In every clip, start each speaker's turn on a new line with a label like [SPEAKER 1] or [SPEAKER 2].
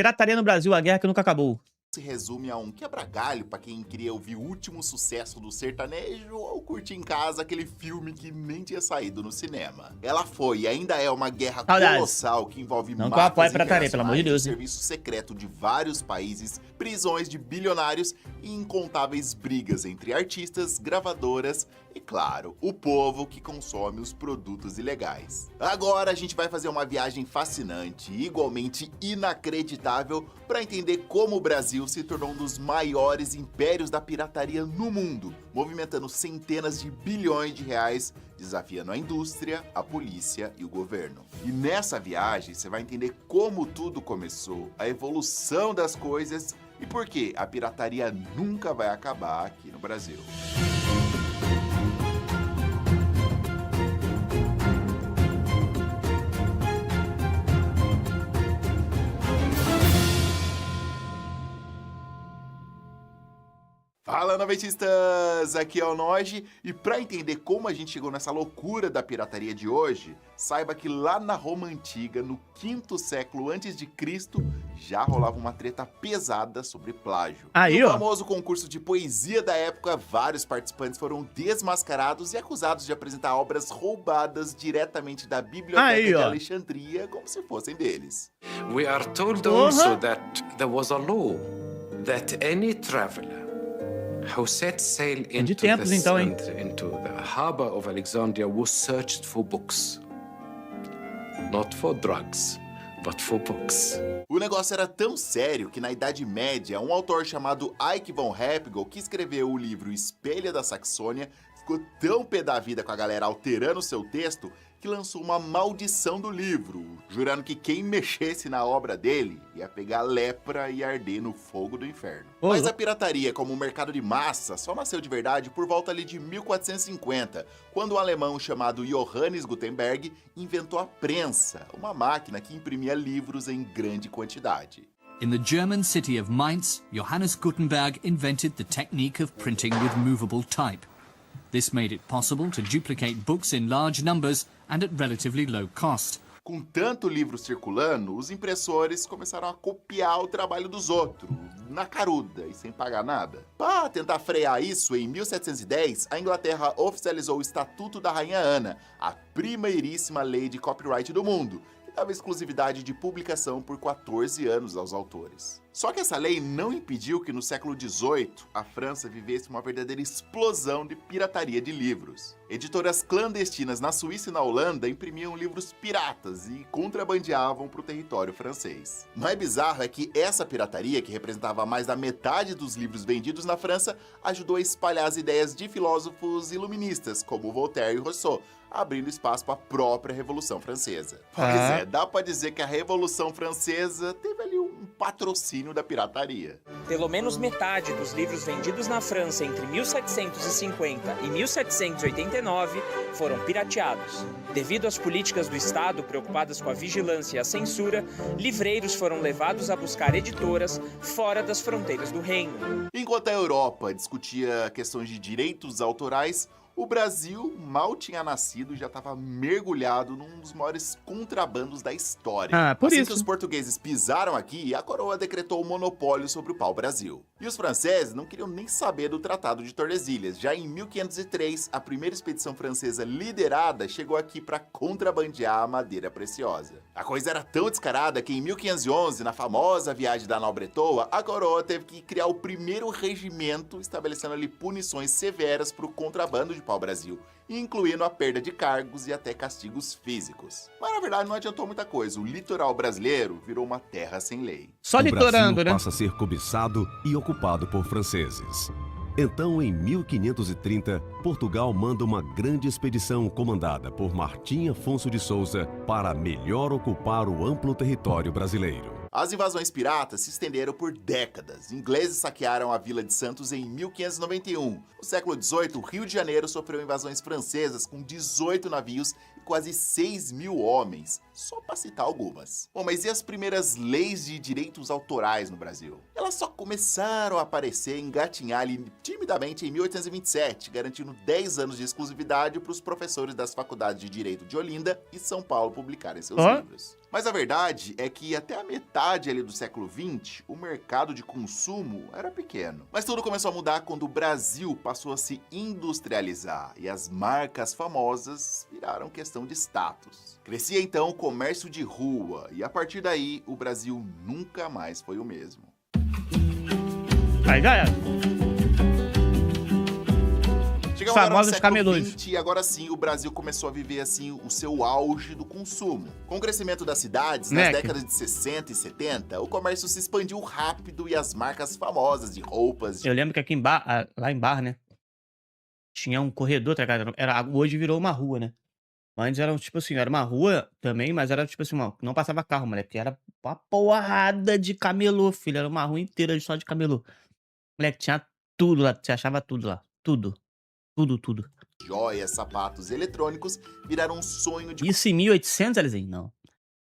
[SPEAKER 1] Pirataria no Brasil, a guerra que nunca acabou.
[SPEAKER 2] Se resume a um quebra-galho pra quem queria ouvir o último sucesso do sertanejo ou curtir em casa aquele filme que nem tinha saído no cinema. Ela foi e ainda é uma guerra
[SPEAKER 1] Saudades.
[SPEAKER 2] colossal que envolve
[SPEAKER 1] Não que eu apoie
[SPEAKER 2] máfias
[SPEAKER 1] pirataria, pelo amor de Deus, hein?
[SPEAKER 2] serviço secreto de vários países, prisões de bilionários e incontáveis brigas entre artistas, gravadoras e, claro, o povo que consome os produtos ilegais. Agora a gente vai fazer uma viagem fascinante e igualmente inacreditável para entender como o Brasil se tornou um dos maiores impérios da pirataria no mundo, movimentando centenas de bilhões de reais, desafiando a indústria, a polícia e o governo. E nessa viagem você vai entender como tudo começou, a evolução das coisas e por que a pirataria nunca vai acabar aqui no Brasil. Fala, noventistas! Aqui é o Noji, e para entender como a gente chegou nessa loucura da pirataria de hoje, saiba que lá na Roma Antiga, no 5º século antes de Cristo, já rolava uma treta pesada sobre plágio.
[SPEAKER 1] Aí,
[SPEAKER 2] No
[SPEAKER 1] ó.
[SPEAKER 2] famoso concurso de poesia da época, vários participantes foram desmascarados e acusados de apresentar obras roubadas diretamente da Biblioteca
[SPEAKER 1] Aí,
[SPEAKER 2] de
[SPEAKER 1] ó.
[SPEAKER 2] Alexandria, como se fossem deles.
[SPEAKER 3] We are told
[SPEAKER 1] Uh-huh.
[SPEAKER 3] also that there was a law that any traveler who set sail into
[SPEAKER 1] tempos, então, hein?
[SPEAKER 3] into the harbor of Alexandria was searched for books. Not for drugs, but for books.
[SPEAKER 2] O negócio era tão sério que na Idade Média, um autor chamado Eike von Hepgel, que escreveu o livro Espelha da Saxônia, ficou tão pé da vida com a galera alterando seu texto que lançou uma maldição do livro, jurando que quem mexesse na obra dele ia pegar lepra e arder no fogo do inferno.
[SPEAKER 1] Ô,
[SPEAKER 2] Mas a
[SPEAKER 1] louco.
[SPEAKER 2] pirataria como um mercado de massa só nasceu de verdade por volta ali de 1450, quando um alemão chamado Johannes Gutenberg inventou a prensa, uma máquina que imprimia livros em grande quantidade.
[SPEAKER 4] In the German city of Mainz, Johannes Gutenberg invented the technique of printing with movable type. This made it possible to duplicate books in large numbers and at relatively low cost.
[SPEAKER 2] Com tanto livro circulando, os impressores começaram a copiar o trabalho dos outros, na caruda e sem pagar nada. Para tentar frear isso, em 1710, a Inglaterra oficializou o Estatuto da Rainha Ana, a primeiríssima lei de copyright do mundo, que dava exclusividade de publicação por 14 anos aos autores. Só que essa lei não impediu que no século XVIII a França vivesse uma verdadeira explosão de pirataria de livros. Editoras clandestinas na Suíça e na Holanda imprimiam livros piratas e contrabandeavam para o território francês. O mais bizarro é que essa pirataria, que representava mais da metade dos livros vendidos na França, ajudou a espalhar as ideias de filósofos iluministas, como Voltaire e Rousseau, abrindo espaço para a própria Revolução Francesa. Pois é, dá para dizer que a Revolução Francesa teve ali um patrocínio da pirataria.
[SPEAKER 5] Pelo menos metade dos livros vendidos na França entre 1750 e 1789 foram pirateados. Devido às políticas do Estado preocupadas com a vigilância e a censura, livreiros foram levados a buscar editoras fora das fronteiras do reino.
[SPEAKER 2] Enquanto a Europa discutia questões de direitos autorais, o Brasil mal tinha nascido e já estava mergulhado num dos maiores contrabandos da história.
[SPEAKER 1] Ah, por
[SPEAKER 2] assim
[SPEAKER 1] isso.
[SPEAKER 2] que os portugueses pisaram aqui, a coroa decretou o monopólio sobre o pau-brasil. E os franceses não queriam nem saber do Tratado de Tordesilhas. Já em 1503, a primeira expedição francesa liderada chegou aqui para contrabandear a madeira preciosa. A coisa era tão descarada que em 1511, na famosa viagem da Nau Bretoa, a coroa teve que criar o primeiro regimento, estabelecendo ali punições severas para o contrabando de pau-brasil, incluindo a perda de cargos e até castigos físicos. Mas na verdade não adiantou muita coisa, o litoral brasileiro virou uma terra sem lei.
[SPEAKER 1] Só
[SPEAKER 6] O
[SPEAKER 1] litorando,
[SPEAKER 6] Brasil
[SPEAKER 1] né?
[SPEAKER 6] passa a ser cobiçado e ocupado por franceses. Então, em 1530, Portugal manda uma grande expedição comandada por Martim Afonso de Souza para melhor ocupar o amplo território brasileiro.
[SPEAKER 2] As invasões piratas se estenderam por décadas. Ingleses saquearam a Vila de Santos em 1591. No século XVIII, o Rio de Janeiro sofreu invasões francesas com 18 navios e quase 6 mil homens, só para citar algumas. Bom, mas e as primeiras leis de direitos autorais no Brasil? Elas só começaram a aparecer, engatinhar ali timidamente em 1827, garantindo 10 anos de exclusividade para os professores das faculdades de Direito de Olinda e São Paulo publicarem seus livros. Mas a verdade é que até a metade ali do século XX, o mercado de consumo era pequeno. Mas tudo começou a mudar quando o Brasil passou a se industrializar e as marcas famosas viraram questão de status. Crescia então o comércio de rua e a partir daí o Brasil nunca mais foi o mesmo.
[SPEAKER 1] Aí já era.
[SPEAKER 2] Chegamos agora no
[SPEAKER 1] Famosos
[SPEAKER 2] século
[SPEAKER 1] camelôs.
[SPEAKER 2] XX e agora sim o Brasil começou a viver assim o seu auge do consumo. Com o crescimento das cidades, nas décadas de 60 e 70, o comércio se expandiu rápido e as marcas famosas de roupas...
[SPEAKER 1] Eu lembro que aqui lá em Barra, né? Tinha um corredor, tá ligado? Hoje virou uma rua, né? Antes era tipo assim, era uma rua também, mas era tipo assim, não passava carro, moleque. Porque era uma porrada de camelô, filho. Era uma rua inteira só de camelô. Moleque, tinha tudo lá, você achava tudo lá. Tudo.
[SPEAKER 2] Joias, sapatos e eletrônicos viraram um sonho de
[SPEAKER 1] Isso em 1800, Alizinho? Não.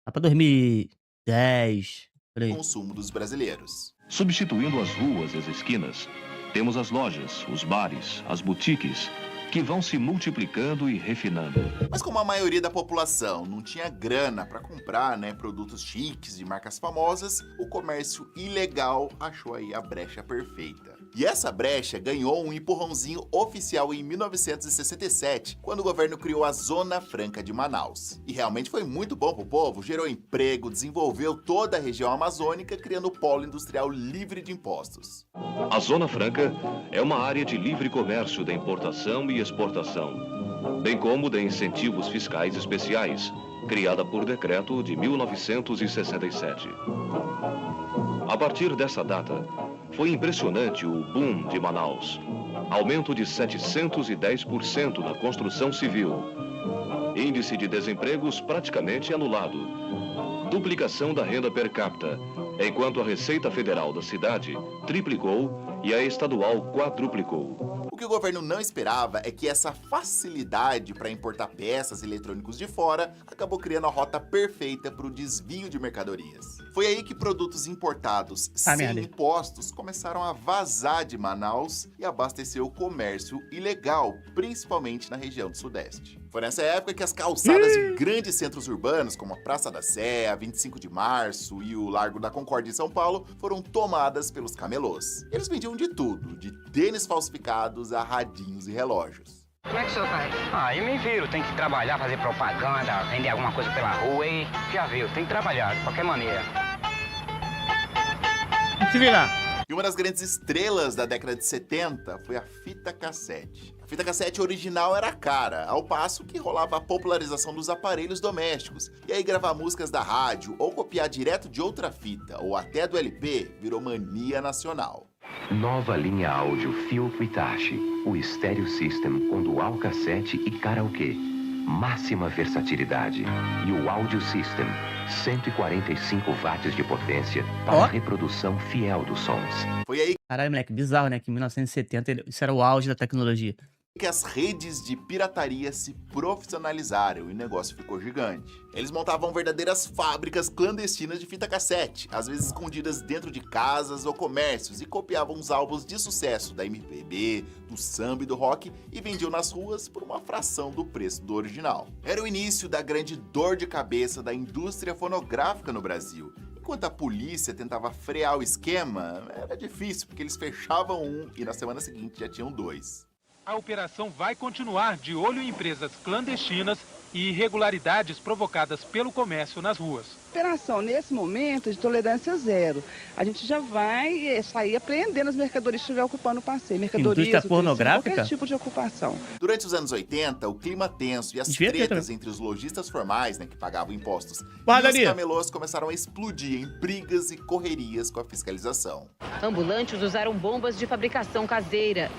[SPEAKER 1] Lá pra 2010, por aí.
[SPEAKER 2] consumo dos brasileiros.
[SPEAKER 7] Substituindo as ruas e as esquinas, temos as lojas, os bares, as boutiques, que vão se multiplicando e refinando.
[SPEAKER 2] Mas como a maioria da população não tinha grana para comprar, produtos chiques de marcas famosas, o comércio ilegal achou aí a brecha perfeita. E essa brecha ganhou um empurrãozinho oficial em 1967, quando o governo criou a Zona Franca de Manaus. E realmente foi muito bom pro povo, gerou emprego, desenvolveu toda a região amazônica, criando polo industrial livre de impostos.
[SPEAKER 7] A Zona Franca é uma área de livre comércio da importação e exportação, bem como de incentivos fiscais especiais, criada por decreto de 1967. A partir dessa data, foi impressionante o boom de Manaus. Aumento de 710% na construção civil. Índice de desempregos praticamente anulado. Duplicação da renda per capita, enquanto a Receita Federal da cidade triplicou e a estadual quadruplicou.
[SPEAKER 2] O que o governo não esperava é que essa facilidade para importar peças e eletrônicos de fora acabou criando a rota perfeita para o desvio de mercadorias. Foi aí que produtos importados sem impostos começaram a vazar de Manaus e abastecer o comércio ilegal, principalmente na região do Sudeste. Foi nessa época que as calçadas de grandes centros urbanos, como a Praça da Sé, a 25 de Março e o Largo da Concórdia em São Paulo, foram tomadas pelos camelôs. Eles vendiam de tudo, de tênis falsificados a radinhos e relógios.
[SPEAKER 8] Como é que o senhor faz? Eu me viro, tem que trabalhar, fazer propaganda, vender alguma coisa pela rua e já viu, tem que trabalhar de qualquer maneira.
[SPEAKER 1] Se virar.
[SPEAKER 2] E uma das grandes estrelas da década de 70 foi a fita cassete. A fita cassete original era cara, ao passo que rolava a popularização dos aparelhos domésticos. E aí gravar músicas da rádio ou copiar direto de outra fita ou até do LP virou mania nacional.
[SPEAKER 9] Nova linha áudio Philco Hitachi, o Stereo System com dual cassete e karaokê. Máxima versatilidade. E o Audio System, 145 watts de potência para reprodução fiel dos sons.
[SPEAKER 2] Foi aí
[SPEAKER 1] Caralho, moleque, bizarro, né? Que em 1970 isso era o auge da tecnologia.
[SPEAKER 2] que as redes de pirataria se profissionalizaram e o negócio ficou gigante. Eles montavam verdadeiras fábricas clandestinas de fita cassete, às vezes escondidas dentro de casas ou comércios, e copiavam os álbuns de sucesso da MPB, do samba e do rock e vendiam nas ruas por uma fração do preço do original. Era o início da grande dor de cabeça da indústria fonográfica no Brasil. Enquanto a polícia tentava frear o esquema, era difícil, porque eles fechavam um e na semana seguinte já tinham dois.
[SPEAKER 10] A operação vai continuar de olho em empresas clandestinas e irregularidades provocadas pelo comércio nas ruas.
[SPEAKER 11] Operação, nesse momento, de tolerância zero. A gente já vai sair apreendendo as mercadorias que estiver ocupando o passeio. Mercadorias,
[SPEAKER 1] indústria pornográfica?
[SPEAKER 11] Qualquer tipo de ocupação.
[SPEAKER 2] Durante os anos 80, o clima tenso e as tretas entre os lojistas formais, que pagavam impostos, e os camelôs começaram a explodir em brigas e correrias com a fiscalização.
[SPEAKER 12] Ambulantes usaram bombas de fabricação caseira.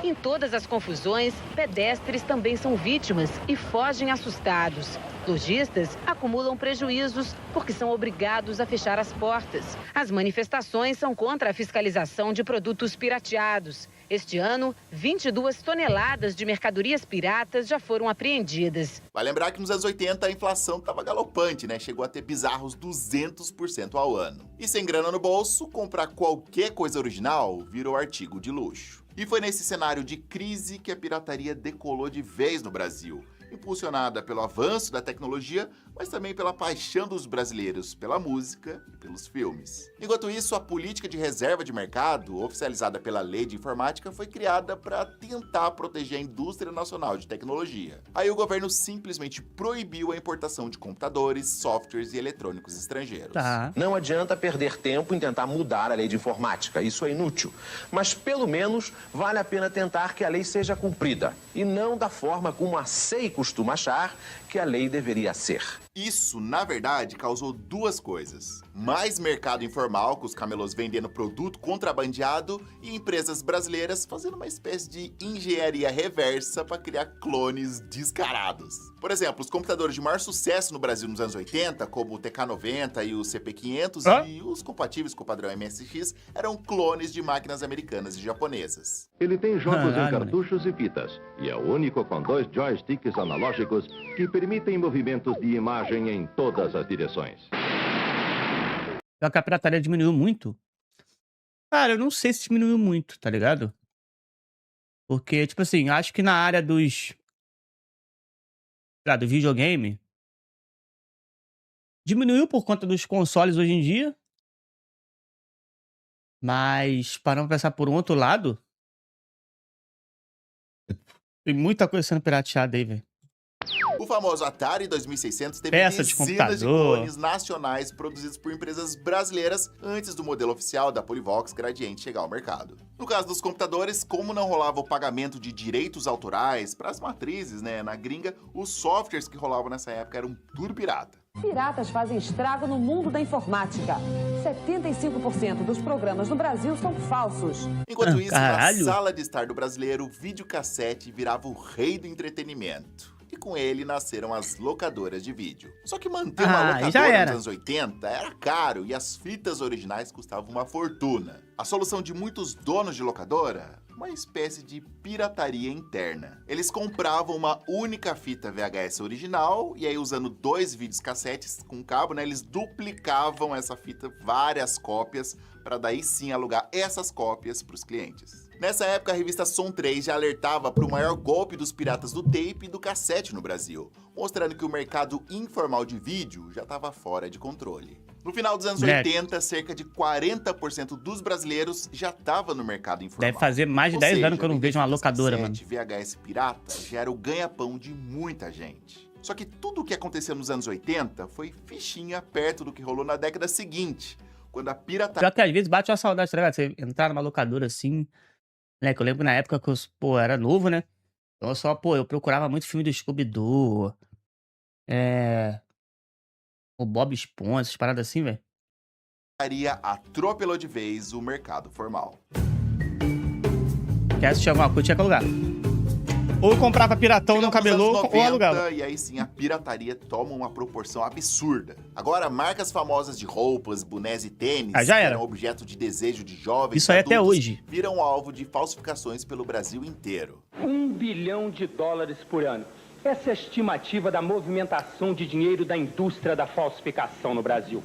[SPEAKER 12] Em todas as confusões, pedestres também são vítimas e fogem assustados. Lojistas acumulam prejuízos porque são obrigados a fechar as portas. As manifestações são contra a fiscalização de produtos pirateados. Este ano, 22 toneladas de mercadorias piratas já foram apreendidas.
[SPEAKER 2] Vai lembrar que nos anos 80 a inflação estava galopante, né? Chegou a ter bizarros 200% ao ano. E sem grana no bolso, comprar qualquer coisa original virou artigo de luxo. E foi nesse cenário de crise que a pirataria decolou de vez no Brasil, impulsionada pelo avanço da tecnologia, mas também pela paixão dos brasileiros pela música e pelos filmes. Enquanto isso, a política de reserva de mercado, oficializada pela Lei de Informática, foi criada para tentar proteger a indústria nacional de tecnologia. Aí o governo simplesmente proibiu a importação de computadores, softwares e eletrônicos estrangeiros.
[SPEAKER 13] Não adianta perder tempo em tentar mudar a Lei de Informática, isso é inútil. Mas pelo menos vale a pena tentar que a lei seja cumprida, e não da forma como a SEI costuma achar que a lei deveria ser.
[SPEAKER 2] Isso, na verdade, causou duas coisas. Mais mercado informal, com os camelôs vendendo produto contrabandeado, e empresas brasileiras fazendo uma espécie de engenharia reversa para criar clones descarados. Por exemplo, os computadores de maior sucesso no Brasil nos anos 80, como o TK-90 e o CP500, e os compatíveis com o padrão MSX, eram clones de máquinas americanas e japonesas.
[SPEAKER 14] Ele tem jogos em cartuchos e fitas, e é o único com 2 joysticks analógicos que permitem movimentos de imagem em todas as direções.
[SPEAKER 1] Só que a pirataria diminuiu muito. Cara, eu não sei se diminuiu muito, tá ligado? Porque, tipo assim, acho que na área do videogame, diminuiu por conta dos consoles hoje em dia. Mas, parando pra pensar por um outro lado, tem muita coisa sendo pirateada aí, velho.
[SPEAKER 2] O famoso Atari 2600 teve
[SPEAKER 1] Peça de
[SPEAKER 2] dezenas de
[SPEAKER 1] computador.
[SPEAKER 2] clones nacionais produzidos por empresas brasileiras antes do modelo oficial da Polivox Gradiente chegar ao mercado. No caso dos computadores, como não rolava o pagamento de direitos autorais para as matrizes, né, na gringa, os softwares que rolavam nessa época eram tudo pirata.
[SPEAKER 15] Piratas fazem estrago no mundo da informática. 75% dos programas no Brasil são falsos.
[SPEAKER 2] Enquanto isso,
[SPEAKER 1] Caralho.
[SPEAKER 2] na sala de estar do brasileiro, o videocassete virava o rei do entretenimento. E com ele nasceram as locadoras de vídeo. Só que manter uma
[SPEAKER 1] já
[SPEAKER 2] locadora
[SPEAKER 1] era.
[SPEAKER 2] nos anos 80 era caro e as fitas originais custavam uma fortuna. A solução de muitos donos de locadora? Uma espécie de pirataria interna. Eles compravam uma única fita VHS original e aí, usando 2 videocassetes com cabo, né, eles duplicavam essa fita, várias cópias, para daí sim alugar essas cópias para os clientes. Nessa época, a revista Som 3 já alertava para o maior golpe dos piratas do tape e do cassete no Brasil, mostrando que o mercado informal de vídeo já estava fora de controle. No final dos anos 80, cerca de 40% dos brasileiros já estava no mercado informal.
[SPEAKER 1] Deve fazer mais de
[SPEAKER 2] Ou
[SPEAKER 1] 10
[SPEAKER 2] seja,
[SPEAKER 1] anos que eu não vejo uma locadora, mano.
[SPEAKER 2] VHS pirata já era o ganha-pão de muita gente. Só que tudo o que aconteceu nos anos 80 foi fichinha perto do que rolou na década seguinte, quando a pirataria...
[SPEAKER 1] Pior que às vezes bate uma saudade, tá ligado? Você entrar numa locadora assim, né? Que eu lembro na época que eu, era novo, né? Então eu procurava muito filme do Scooby-Doo, o Bob Esponja, essas paradas assim, velho.
[SPEAKER 2] atropelou de vez o mercado formal.
[SPEAKER 1] Quer assistir alguma coisa, tinha que alugar. Ou eu comprava piratão no camelô,
[SPEAKER 2] Nos anos
[SPEAKER 1] ou
[SPEAKER 2] 90,
[SPEAKER 1] alugava.
[SPEAKER 2] E aí sim, a pirataria toma uma proporção absurda. Agora, marcas famosas de roupas, bonés e tênis,
[SPEAKER 1] já
[SPEAKER 2] que
[SPEAKER 1] era.
[SPEAKER 2] eram objeto de desejo de jovens
[SPEAKER 1] Isso aí
[SPEAKER 2] e
[SPEAKER 1] até
[SPEAKER 2] adultos,
[SPEAKER 1] hoje.
[SPEAKER 2] viram alvo de falsificações pelo Brasil inteiro.
[SPEAKER 16] $1 bilhão por ano. Essa é a estimativa da movimentação de dinheiro da indústria da falsificação no Brasil.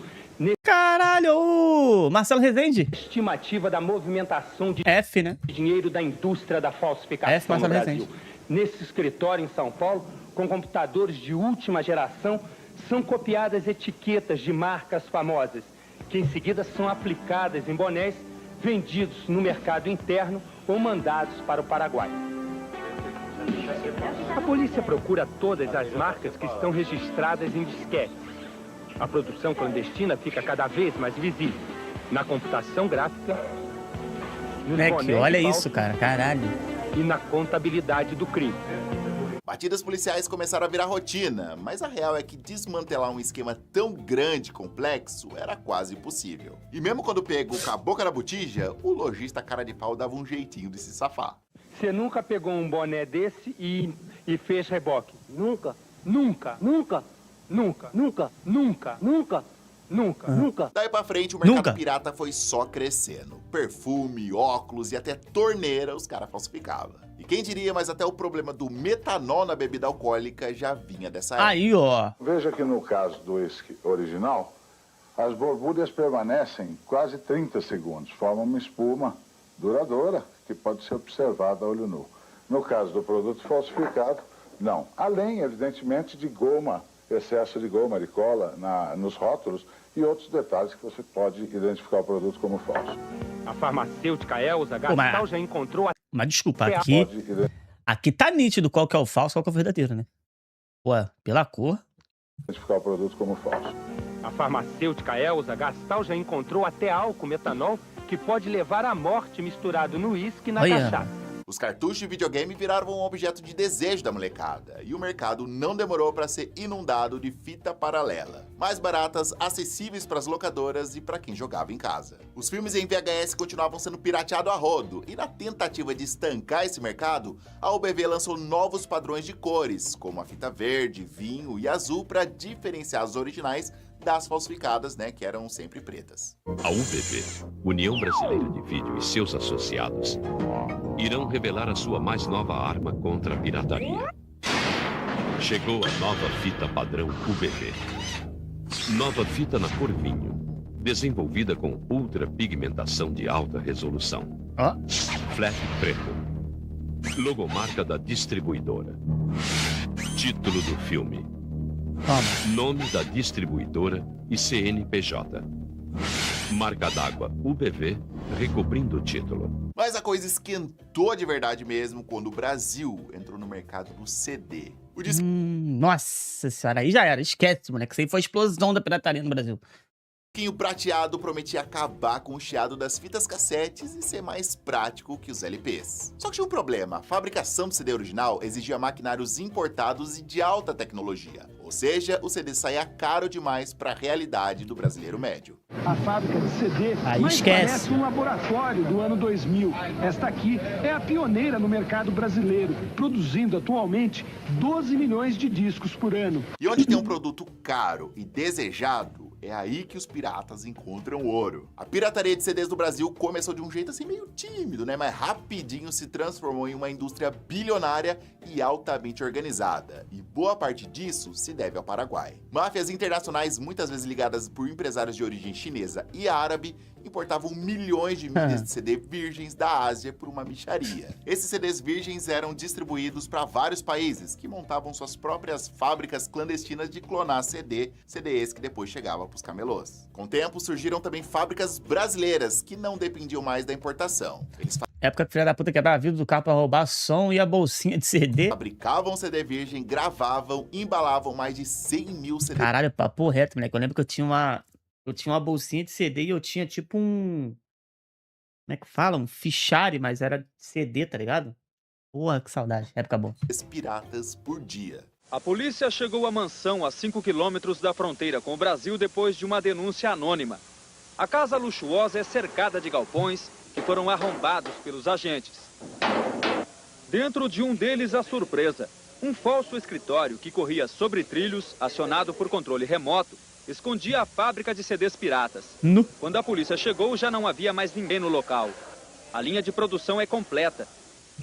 [SPEAKER 1] Caralho! Marcelo Rezende.
[SPEAKER 16] Estimativa da movimentação de
[SPEAKER 1] F, né?
[SPEAKER 16] dinheiro da indústria da falsificação
[SPEAKER 1] F,
[SPEAKER 16] no
[SPEAKER 1] Marcelo
[SPEAKER 16] Brasil.
[SPEAKER 1] Rezende.
[SPEAKER 16] Nesse escritório em São Paulo, com computadores de última geração, são copiadas etiquetas de marcas famosas, que em seguida são aplicadas em bonés vendidos no mercado interno ou mandados para o Paraguai. A polícia procura todas as marcas que estão registradas em disquete. A produção clandestina fica cada vez mais visível na computação gráfica, nos
[SPEAKER 1] Moleque,
[SPEAKER 16] bonés
[SPEAKER 1] olha
[SPEAKER 16] de
[SPEAKER 1] isso, cara. Caralho.
[SPEAKER 16] e na contabilidade do crime.
[SPEAKER 2] Batidas policiais começaram a virar rotina, mas a real é que desmantelar um esquema tão grande e complexo era quase impossível. E mesmo quando pego com a boca na botija, o lojista cara de pau dava um jeitinho de se safar.
[SPEAKER 16] Você nunca pegou um boné desse e fez reboque?
[SPEAKER 17] Nunca.
[SPEAKER 16] Nunca?
[SPEAKER 17] Nunca.
[SPEAKER 16] Nunca, nunca, nunca, nunca, nunca, nunca.
[SPEAKER 2] Daí pra frente, o mercado
[SPEAKER 1] Nunca.
[SPEAKER 2] pirata foi só crescendo. Perfume, óculos e até torneira os caras falsificavam. E quem diria, mas até o problema do metanol na bebida alcoólica já vinha dessa época.
[SPEAKER 1] Aí, ó.
[SPEAKER 17] Veja que no caso do uísque original, as borbulhas permanecem quase 30 segundos, formam uma espuma duradoura que pode ser observada a olho nu. No caso do produto falsificado, não. Além, evidentemente, de goma, excesso de goma, de cola nos rótulos e outros detalhes que você pode identificar o produto como falso.
[SPEAKER 16] A farmacêutica Elza
[SPEAKER 1] Pô, mas-
[SPEAKER 16] Gastal já encontrou a...
[SPEAKER 1] Mas desculpa,
[SPEAKER 16] Pode
[SPEAKER 1] aqui tá nítido qual que é o falso e qual que é o verdadeiro, né? Ué, pela cor.
[SPEAKER 17] Identificar o produto como falso.
[SPEAKER 16] A farmacêutica Elza Gastal já encontrou até álcool metanol que pode levar à morte misturado no uísque e na
[SPEAKER 1] Olha.
[SPEAKER 16] cachaça.
[SPEAKER 2] Os cartuchos de videogame viraram um objeto de desejo da molecada, e o mercado não demorou para ser inundado de fita paralela, mais baratas, acessíveis para as locadoras e para quem jogava em casa. Os filmes em VHS continuavam sendo pirateados a rodo, e na tentativa de estancar esse mercado, a UBV lançou novos padrões de cores, como a fita verde, vinho e azul, para diferenciar as originais das falsificadas, né, que eram sempre pretas.
[SPEAKER 7] A UBV, União Brasileira de Vídeo e seus associados, irão revelar a sua mais nova arma contra a pirataria. Chegou a nova fita padrão UBV. Nova fita na cor vinho, desenvolvida com ultra pigmentação de alta resolução. Flat preto. Logomarca da distribuidora. Título do filme. Nome da distribuidora e CNPJ. Marca d'água UBV, recobrindo o título.
[SPEAKER 2] Mas a coisa esquentou de verdade mesmo quando o Brasil entrou no mercado do CD. O disco
[SPEAKER 1] Nossa senhora, aí já era. Esquece, moleque. Isso aí foi a explosão da pirataria no Brasil.
[SPEAKER 2] Disquinho prateado prometia acabar com o chiado das fitas cassetes e ser mais prático que os LPs. Só que tinha um problema, a fabricação do CD original exigia maquinários importados e de alta tecnologia. Ou seja, o CD saía caro demais para a realidade do brasileiro médio.
[SPEAKER 18] A fábrica de CD
[SPEAKER 1] Aí
[SPEAKER 18] mais
[SPEAKER 1] esquece.
[SPEAKER 18] parece um laboratório do ano 2000. Esta aqui é a pioneira no mercado brasileiro, produzindo atualmente 12 milhões de discos por ano.
[SPEAKER 2] E onde tem um produto caro e desejado, é aí que os piratas encontram ouro. A pirataria de CDs no Brasil começou de um jeito assim meio tímido, né? Mas rapidinho se transformou em uma indústria bilionária e altamente organizada. E boa parte disso se deve ao Paraguai. Máfias internacionais, muitas vezes ligadas por empresários de origem chinesa e árabe, importavam milhões de milhas de CD virgens da Ásia por uma mixaria. Esses CDs virgens eram distribuídos para vários países, que montavam suas próprias fábricas clandestinas de clonar CDs que depois chegavam para os camelôs. Com o tempo, surgiram também fábricas brasileiras, que não dependiam mais da importação. Eles
[SPEAKER 1] Época que filha da puta quebrava vidro do carro pra roubar som e a bolsinha de CD.
[SPEAKER 2] fabricavam CD virgem, gravavam, embalavam mais de 100 mil CDs.
[SPEAKER 1] Caralho, papo reto, moleque. Eu lembro que eu tinha uma bolsinha de CD e eu tinha tipo um... Como é que fala? Um fichário, mas era de CD, tá ligado? Porra, que saudade. Época boa.
[SPEAKER 2] Piratas por dia.
[SPEAKER 19] A polícia chegou à mansão a 5 quilômetros da fronteira com o Brasil depois de uma denúncia anônima. A casa luxuosa é cercada de galpões que foram arrombados pelos agentes. Dentro de um deles, a surpresa. Um falso escritório que corria sobre trilhos, acionado por controle remoto, escondia a fábrica de CDs piratas. Quando a polícia chegou, já não havia mais ninguém no local. A linha de produção é completa.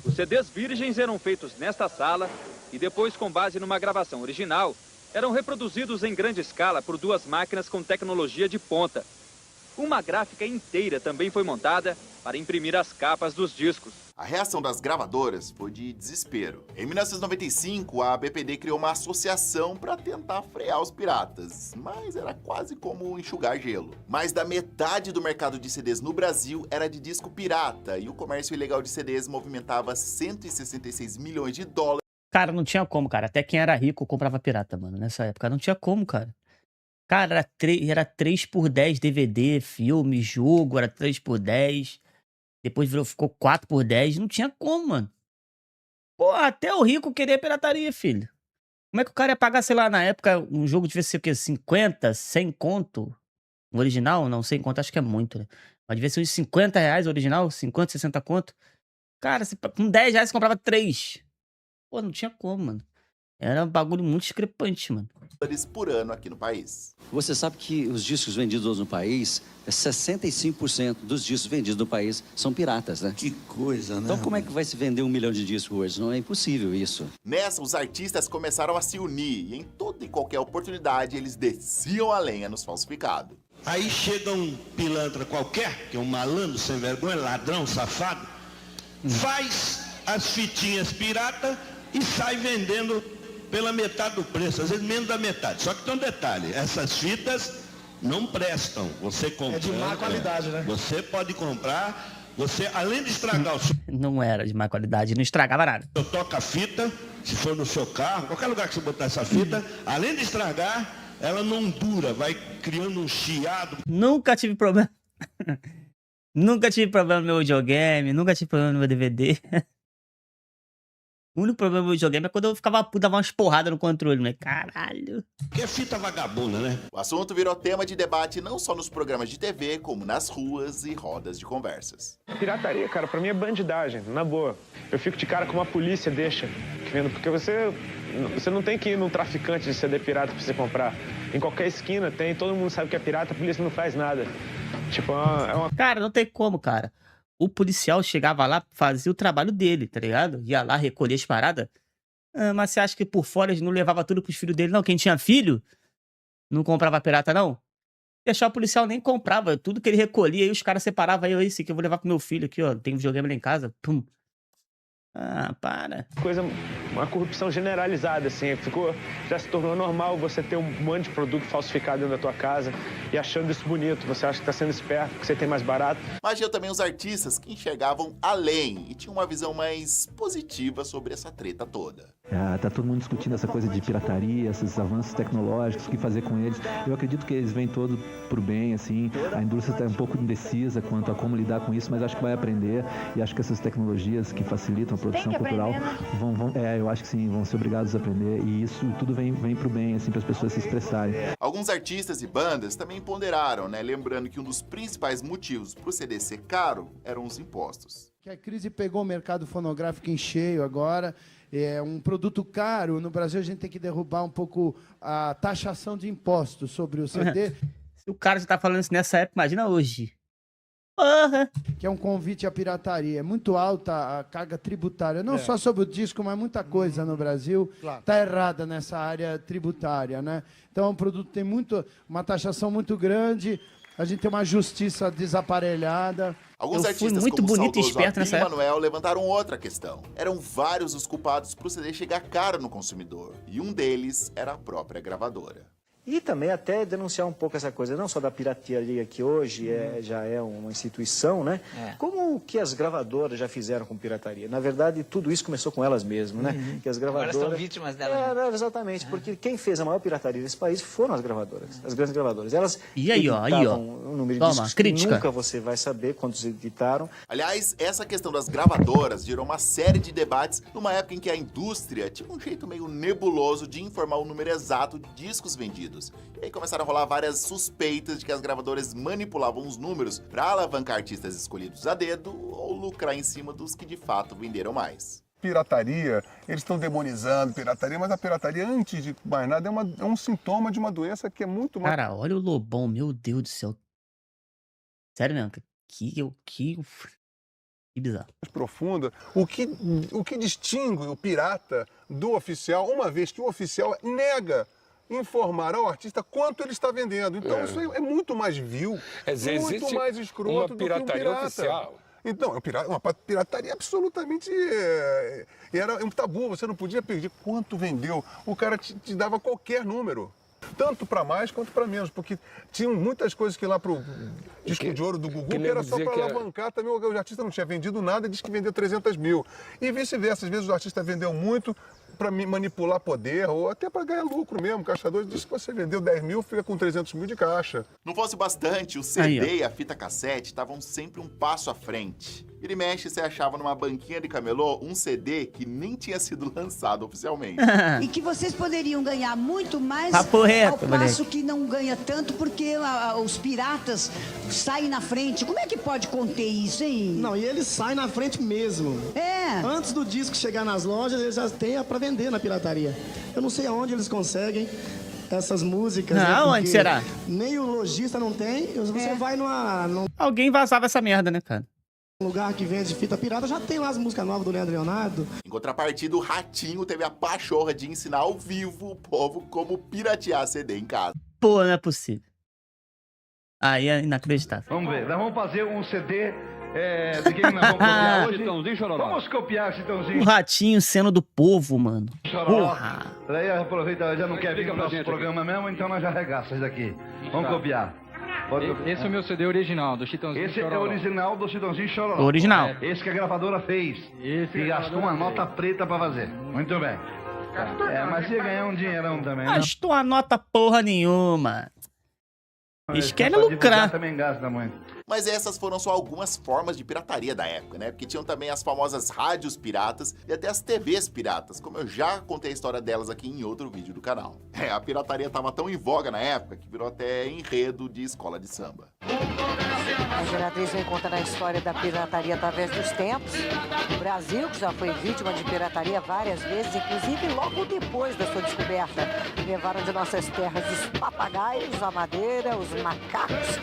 [SPEAKER 19] Os CDs virgens eram feitos nesta sala e depois, com base numa gravação original, eram reproduzidos em grande escala por duas máquinas com tecnologia de ponta. Uma gráfica inteira também foi montada para imprimir as capas dos discos.
[SPEAKER 2] A reação das gravadoras foi de desespero. Em 1995, a BPD criou uma associação para tentar frear os piratas, mas era quase como enxugar gelo. Mais da metade do mercado de CDs no Brasil era de disco pirata, e o comércio ilegal de CDs movimentava 166 milhões de dólares.
[SPEAKER 1] Cara, não tinha como, cara. Até quem era rico comprava pirata, mano. Nessa época não tinha como, cara. Cara, era 3 por 10 DVD, filme, jogo, era 3 por 10. Depois ficou 4 por 10. Não tinha como, mano. Porra, até o rico queria pirataria, filho. Como é que o cara ia pagar, sei lá, na época, um jogo devia ser o quê? 50, 100 conto? O original? Não, 100 conto acho que é muito, né? Mas devia ser uns 50 reais o original, 50, 60 conto. Cara, com 10 reais você comprava 3. Pô, não tinha como, mano. Era um bagulho muito discrepante, mano.
[SPEAKER 2] Por ano aqui no país.
[SPEAKER 20] Você sabe que os discos vendidos hoje no país, 65% dos discos vendidos no país são piratas, né?
[SPEAKER 21] Que coisa, né?
[SPEAKER 20] Então como é que vai se vender 1 milhão de discos hoje? Não é impossível isso.
[SPEAKER 2] Nessa, os artistas começaram a se unir e em toda e qualquer oportunidade eles desciam a lenha nos falsificados.
[SPEAKER 21] Aí chega um pilantra qualquer, que é um malandro sem vergonha, ladrão, safado, faz as fitinhas pirata e sai vendendo pela metade do preço, às vezes menos da metade. Só que tem um detalhe, essas fitas não prestam. Você compra,
[SPEAKER 22] é de má qualidade, né?
[SPEAKER 21] Você pode comprar, você além de estragar o seu...
[SPEAKER 1] Não era de má qualidade, não estragava nada.
[SPEAKER 21] Eu toco a fita, se for no seu carro, qualquer lugar que você botar essa fita, além de estragar, ela não dura, vai criando um chiado.
[SPEAKER 1] Nunca tive problema. Nunca tive problema no meu videogame, nunca tive problema no meu DVD. O único problema do meu videogame é quando eu ficava puto, dava umas porradas no controle, né? Caralho.
[SPEAKER 21] Que é fita vagabunda, né?
[SPEAKER 2] O assunto virou tema de debate não só nos programas de TV, como nas ruas e rodas de conversas.
[SPEAKER 23] Pirataria, cara, pra mim é bandidagem, na boa. Eu fico de cara como a polícia deixa, porque você não tem que ir num traficante de CD pirata pra você comprar. Em qualquer esquina tem, todo mundo sabe que é pirata, a polícia não faz nada. Tipo, é uma...
[SPEAKER 1] Cara, não tem como, cara. O policial chegava lá, fazia o trabalho dele, tá ligado? Ia lá, recolher as paradas. Ah, mas você acha que por fora ele não levava tudo pros filhos dele, não? Quem tinha filho, não comprava pirata, não? Deixar o policial nem comprava. Tudo que ele recolhia, aí os caras separavam. Aí, esse aqui eu vou levar pro meu filho aqui, ó. Tem videogame lá em casa. Pum. Ah, para.
[SPEAKER 23] Uma corrupção generalizada, assim. Já se tornou normal você ter um monte de produto falsificado dentro da tua casa e achando isso bonito. Você acha que tá sendo esperto, que você tem mais barato.
[SPEAKER 2] Mas tinha também os artistas que enxergavam além e tinham uma visão mais positiva sobre essa treta toda.
[SPEAKER 24] Tá todo mundo discutindo essa coisa de pirataria, esses avanços tecnológicos, o que fazer com eles. Eu acredito que eles vêm todo pro bem, assim. A indústria está um pouco indecisa quanto a como lidar com isso, mas acho que vai aprender. E acho que essas tecnologias que facilitam a produção cultural eu acho que sim, vão ser obrigados a aprender. E isso tudo vem pro bem, assim, para as pessoas se expressarem.
[SPEAKER 2] Alguns artistas e bandas também ponderaram, né? Lembrando que um dos principais motivos pro CD ser caro eram os impostos.
[SPEAKER 25] Que a crise pegou o mercado fonográfico em cheio agora. É um produto caro. No Brasil, a gente tem que derrubar um pouco a taxação de impostos sobre o CD.
[SPEAKER 1] Se o cara já tá falando isso nessa época, imagina hoje. Porra!
[SPEAKER 25] Que é um convite à pirataria. É muito alta a carga tributária. Não só sobre o disco, mas muita coisa no Brasil está errada nessa área tributária, né? Então, é um produto que tem uma taxação muito grande. A gente tem uma justiça desaparelhada.
[SPEAKER 2] Alguns artistas,
[SPEAKER 1] muito
[SPEAKER 2] como
[SPEAKER 1] bonito
[SPEAKER 2] o
[SPEAKER 1] e esperto nessa época.
[SPEAKER 2] Manuel, levantaram outra questão. Eram vários os culpados pro CD chegar caro no consumidor. E um deles era a própria gravadora.
[SPEAKER 26] E também até denunciar um pouco essa coisa, não só da pirataria que hoje já é uma instituição, né? Como o que as gravadoras já fizeram com pirataria. Na verdade, tudo isso começou com elas mesmas, né? Que as gravadoras...
[SPEAKER 27] Agora são vítimas delas.
[SPEAKER 26] Exatamente, porque quem fez a maior pirataria desse país foram as gravadoras, as grandes gravadoras. Elas
[SPEAKER 1] editavam
[SPEAKER 26] um número de discos que nunca você vai saber quantos editaram.
[SPEAKER 2] Aliás, essa questão das gravadoras gerou uma série de debates numa época em que a indústria tinha um jeito meio nebuloso de informar o número exato de discos vendidos. E aí começaram a rolar várias suspeitas de que as gravadoras manipulavam os números para alavancar artistas escolhidos a dedo ou lucrar em cima dos que de fato venderam mais.
[SPEAKER 28] Pirataria, eles estão demonizando pirataria, mas a pirataria, antes de mais nada, é um sintoma de uma doença que é muito mais...
[SPEAKER 1] Cara, olha o Lobão, meu Deus do céu. Sério mesmo, que bizarro.
[SPEAKER 28] Profunda. O que distingue o pirata do oficial, uma vez que o oficial nega informar ao artista quanto ele está vendendo. Então isso é muito mais vil, muito mais escroto do que um pirata. Oficial. Então, uma pirataria absolutamente... Era um tabu, você não podia pedir quanto vendeu. O cara te dava qualquer número. Tanto para mais quanto para menos, porque tinham muitas coisas que lá pro disco de ouro do Gugu, que era só para alavancar também, o artista não tinha vendido nada e disse que vendeu 300 mil. E vice-versa, às vezes o artista vendeu muito para manipular poder ou até para ganhar lucro mesmo. O caixador disse que você vendeu 10 mil, fica com 300 mil de caixa.
[SPEAKER 2] Não fosse bastante, o CD e a fita cassete estavam sempre um passo à frente. Vira e mexe, você achava numa banquinha de camelô um CD que nem tinha sido lançado oficialmente.
[SPEAKER 29] E que vocês poderiam ganhar muito mais
[SPEAKER 1] ao
[SPEAKER 29] passo que não ganha tanto porque os piratas saem na frente. Como é que pode conter isso, hein?
[SPEAKER 22] Não, e eles saem na frente mesmo.
[SPEAKER 3] Antes do disco chegar nas lojas, eles já têm para vender na pirataria. Eu não sei aonde eles conseguem essas músicas.
[SPEAKER 1] Não, onde será?
[SPEAKER 3] Nem o lojista não tem. Você vai num
[SPEAKER 1] Alguém vazava essa merda, né, cara?
[SPEAKER 3] lugar que vende fita pirata, já tem lá as músicas novas do Leandro Leonardo.
[SPEAKER 2] Em contrapartida, o Ratinho teve a pachorra de ensinar ao vivo o povo como piratear CD em casa.
[SPEAKER 1] Pô, não é possível. Aí é inacreditável.
[SPEAKER 4] Vamos ver, nós vamos fazer um CD de quem nós vamos copiar hoje.
[SPEAKER 19] Chitãozinho Chororó.
[SPEAKER 4] Vamos copiar Chitãozinho.
[SPEAKER 1] O Ratinho sendo do povo, mano.
[SPEAKER 4] Chororó.
[SPEAKER 1] Porra.
[SPEAKER 4] Daí aproveita, já não quer vir pro nosso programa mesmo, então nós já arregaça isso daqui. Vamos copiar.
[SPEAKER 19] Esse é o meu CD original, do Chitãozinho
[SPEAKER 4] Esse
[SPEAKER 19] Chororó.
[SPEAKER 4] é o original do Chitãozinho Chororó.
[SPEAKER 1] Original.
[SPEAKER 4] Esse que a gravadora fez. E gastou uma nota preta pra fazer. Muito bem. Mas ia ganhar um dinheirão também.
[SPEAKER 1] Gastou a nota porra nenhuma. Eles querem lucrar.
[SPEAKER 4] Também gasta muito.
[SPEAKER 2] Mas essas foram só algumas formas de pirataria da época, né? Porque tinham também as famosas rádios piratas e até as TVs piratas, como eu já contei a história delas aqui em outro vídeo do canal. A pirataria tava tão em voga na época que virou até enredo de escola de samba.
[SPEAKER 5] A Imperatriz vem contando a história da pirataria através dos tempos. O Brasil, que já foi vítima de pirataria várias vezes, inclusive logo depois da sua descoberta. Levaram de nossas terras os papagaios, a madeira, os macacos.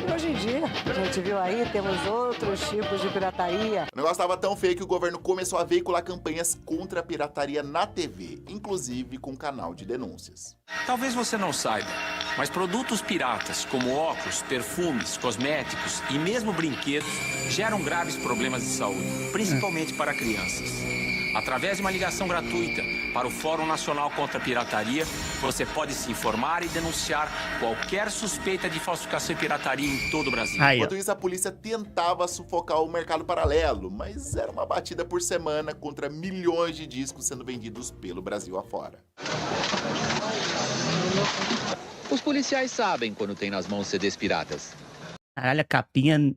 [SPEAKER 5] E hoje em dia, a gente viu aí, temos outros tipos de pirataria.
[SPEAKER 2] O negócio estava tão feio que o governo começou a veicular campanhas contra a pirataria na TV, inclusive com canal de denúncias.
[SPEAKER 6] Talvez você não saiba, mas produtos piratas como óculos, perfumes, cosméticos e mesmo brinquedos geram graves problemas de saúde, principalmente para crianças. Através de uma ligação gratuita para o Fórum Nacional contra a Pirataria, você pode se informar e denunciar qualquer suspeita de falsificação e pirataria em todo o Brasil.
[SPEAKER 2] Enquanto isso, a polícia tentava sufocar o mercado paralelo, mas era uma batida por semana contra milhões de discos sendo vendidos pelo Brasil afora.
[SPEAKER 8] Os policiais sabem quando tem nas mãos CDs piratas.
[SPEAKER 1] Caralho, a capinha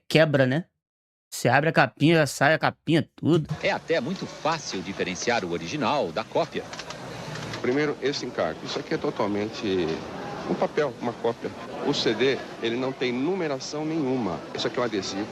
[SPEAKER 1] quebra, né? Você abre a capinha, já sai a capinha, tudo.
[SPEAKER 8] É até muito fácil diferenciar o original da cópia.
[SPEAKER 9] Primeiro, esse encargo. Isso aqui é totalmente um papel, uma cópia. O CD, ele não tem numeração nenhuma. Isso aqui é um adesivo,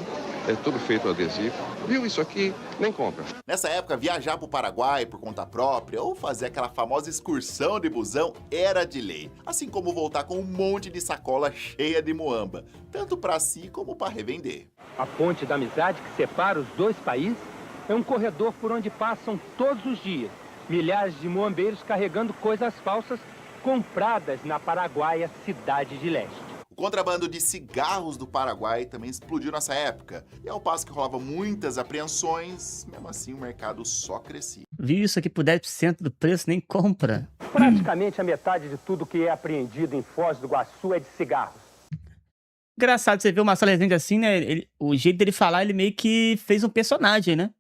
[SPEAKER 9] é tudo feito adesivo. Viu isso aqui? Nem compra.
[SPEAKER 2] Nessa época, viajar pro Paraguai por conta própria ou fazer aquela famosa excursão de busão era de lei. Assim como voltar com um monte de sacola cheia de muamba, tanto para si como para revender.
[SPEAKER 16] A ponte da amizade que separa os dois países é um corredor por onde passam todos os dias milhares de muambeiros carregando coisas falsas compradas na paraguaia Cidade de Leste.
[SPEAKER 2] O contrabando de cigarros do Paraguai também explodiu nessa época. E ao passo que rolavam muitas apreensões, mesmo assim o mercado só crescia.
[SPEAKER 1] Viu isso aqui por 10% do preço, nem compra.
[SPEAKER 16] Praticamente a metade de tudo que é apreendido em Foz do Iguaçu é de cigarros.
[SPEAKER 1] Engraçado você ver o Marcelo Rezende assim, né? O jeito dele falar, ele meio que fez um personagem, né?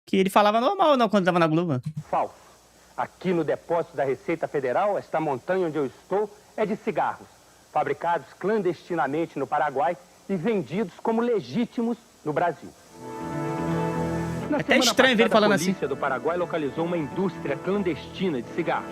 [SPEAKER 1] Que ele falava normal, não, quando tava na Globo.
[SPEAKER 16] Falso. Aqui no depósito da Receita Federal, esta montanha onde eu estou é de cigarros, fabricados clandestinamente no Paraguai e vendidos como legítimos no Brasil.
[SPEAKER 1] É até estranho ver ele falando assim.
[SPEAKER 16] A polícia do Paraguai localizou uma indústria clandestina de cigarros.